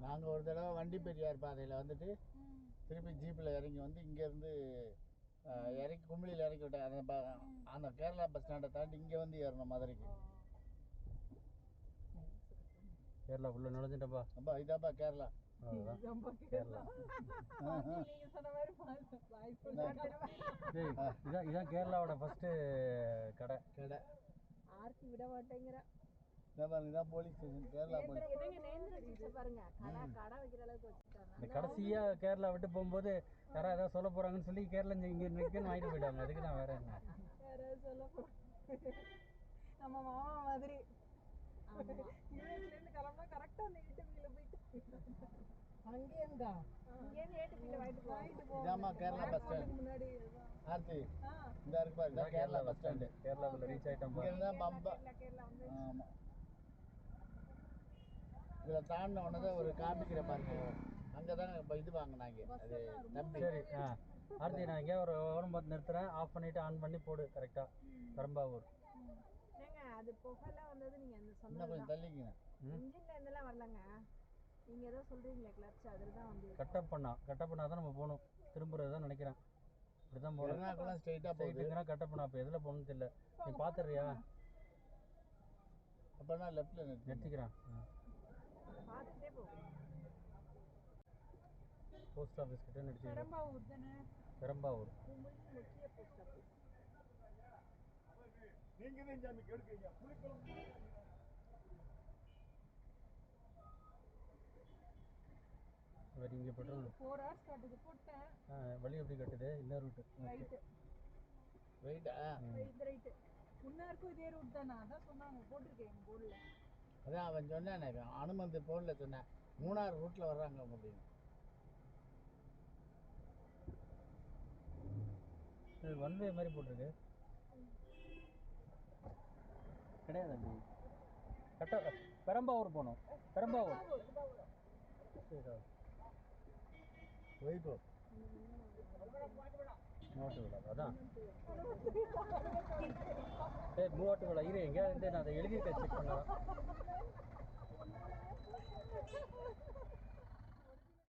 நாங்கள் ஒரு தடவை வண்டி பெரியார் பாதையில் வந்துட்டு திருப்பி ஜீப்பில் இறங்கி வந்து இங்கேருந்து இறக்கி கும்பலியில் இறக்கி விட்டேன். அந்த கேரளா பஸ் ஸ்டாண்டை தாண்டி இங்கே வந்து ஏறணும் மதுரைக்கு. கேரளா உள்ள நுழைஞ்சிட்டப்பா. அப்பா இதாப்பா கேரளா. கேரளா இதான் கேரளாவோட ஃபர்ஸ்ட் கடை. ஆர்த்தி விட மாட்டேங்கிற. இதான் போலீஸ் ஸ்டேஷன் கேரளா பாருங்க. கடை வைக்கிற அளவுக்கு வச்சுட்டாங்க. இந்த கடைசியா கேரளா விட்டு போகும்போது யாரா ஏதாவது சொல்ல போறாங்கன்னு சொல்லி கேரளா இங்க நிற்கன்னு வாங்கிட்டு போயிட்டாங்க. அதுக்கு தான் வேற என்ன சொல்ல நம்ம மாமா மாதிரி கிளம்பா கரெக்டா அந்த ஏடிஎம்ல போயிட்டு அங்கேருந்தா இங்கேருந்து ஏடிஎம்ல வாங்கிட்டு போவாங்க. கேரளா பஸ் ஸ்டாண்ட் முன்னாடி ஆர்த்தி இந்த இருக்கு பாருங்க. Kerala bus stand. கேரளாவுல ரீச் ஆயிட்டோம். இங்க இருந்தா பம்பா. ஆமா, இதில் தாண்டின உடனே ஒரு காமிக்கிற பாருங்க. அங்கே தான் இது வாங்கினாங்க. அது நம்பி. சரி ஆர்த்தி நான் இங்கே ஒரு ஓரம் பார்த்து நிறுத்துறேன். ஆஃப் பண்ணிவிட்டு ஆன் பண்ணி போடு கரெக்டாக. பெரம்பாவூர். அது புகைலாம் வந்தது நீங்கள் அந்த இன்னும் கொஞ்சம் தள்ளிக்கங்க. இன்ஜின்ல இருந்தெல்லாம் வரலங்க. நீங்கள் ஏதோ சொல்கிறீங்களே கிளட்ச், அதில் தான் வந்து கட்டப் பண்ணால் தான் நம்ம போகணும். திரும்புறது தான் நினைக்கிறேன். இப்படி தான் போகணும். ஸ்ட்ரைட்டாக போயிட்டுங்கன்னா கட்டப் பண்ணா. அப்போ எதில் போகணும்னு தெரியல. நீ பார்த்துறியா? அப்போனா லெஃப்டில் நிறுத்திக்கிறேன். பார்த்துட்டே போகும். போஸ்ட் ஆஃபீஸ் கிட்ட நிறுத்தி. பெரம்பாவூர் தானே? பெரம்பாவூர் முக்கிய போஸ்ட் ஆஃபீஸ். நீங்கள் தான் ஜாமி கெடுக்கிறீங்க. வேறு இங்கே பெட்ரோல் 4 hours காட்டுது. போட்டேன். வழி எப்படி கட்டுது? இந்த ரூட்டு. ரைட்டா? இந்த ரைட்டு முன்னாருக்கும் இதே ரூட் தானே, அதான் சொன்னாங்க, போட்டிருக்கேன் எங்கள் போர்டில். அதான் அவன் சொன்னானே, அனுமந்த் போர்டில் சொன்னேன், மூணாறு ரூட்டில் வர்றாங்க அப்படின்னு. இது ஒன் வே மாதிரி போட்டிருக்கு. கிடையாது அப்படி. கரெக்டாக பெரம்பாவூர் போகணும். பெரம்பாவூர் சரி வைகோ மூவாட்டு விழா அதான். சரி மூவாட்டு விழா இரு எங்கேயாவது நான் அதை எழுதியிருக்கேன், செக் பண்ணலாம்.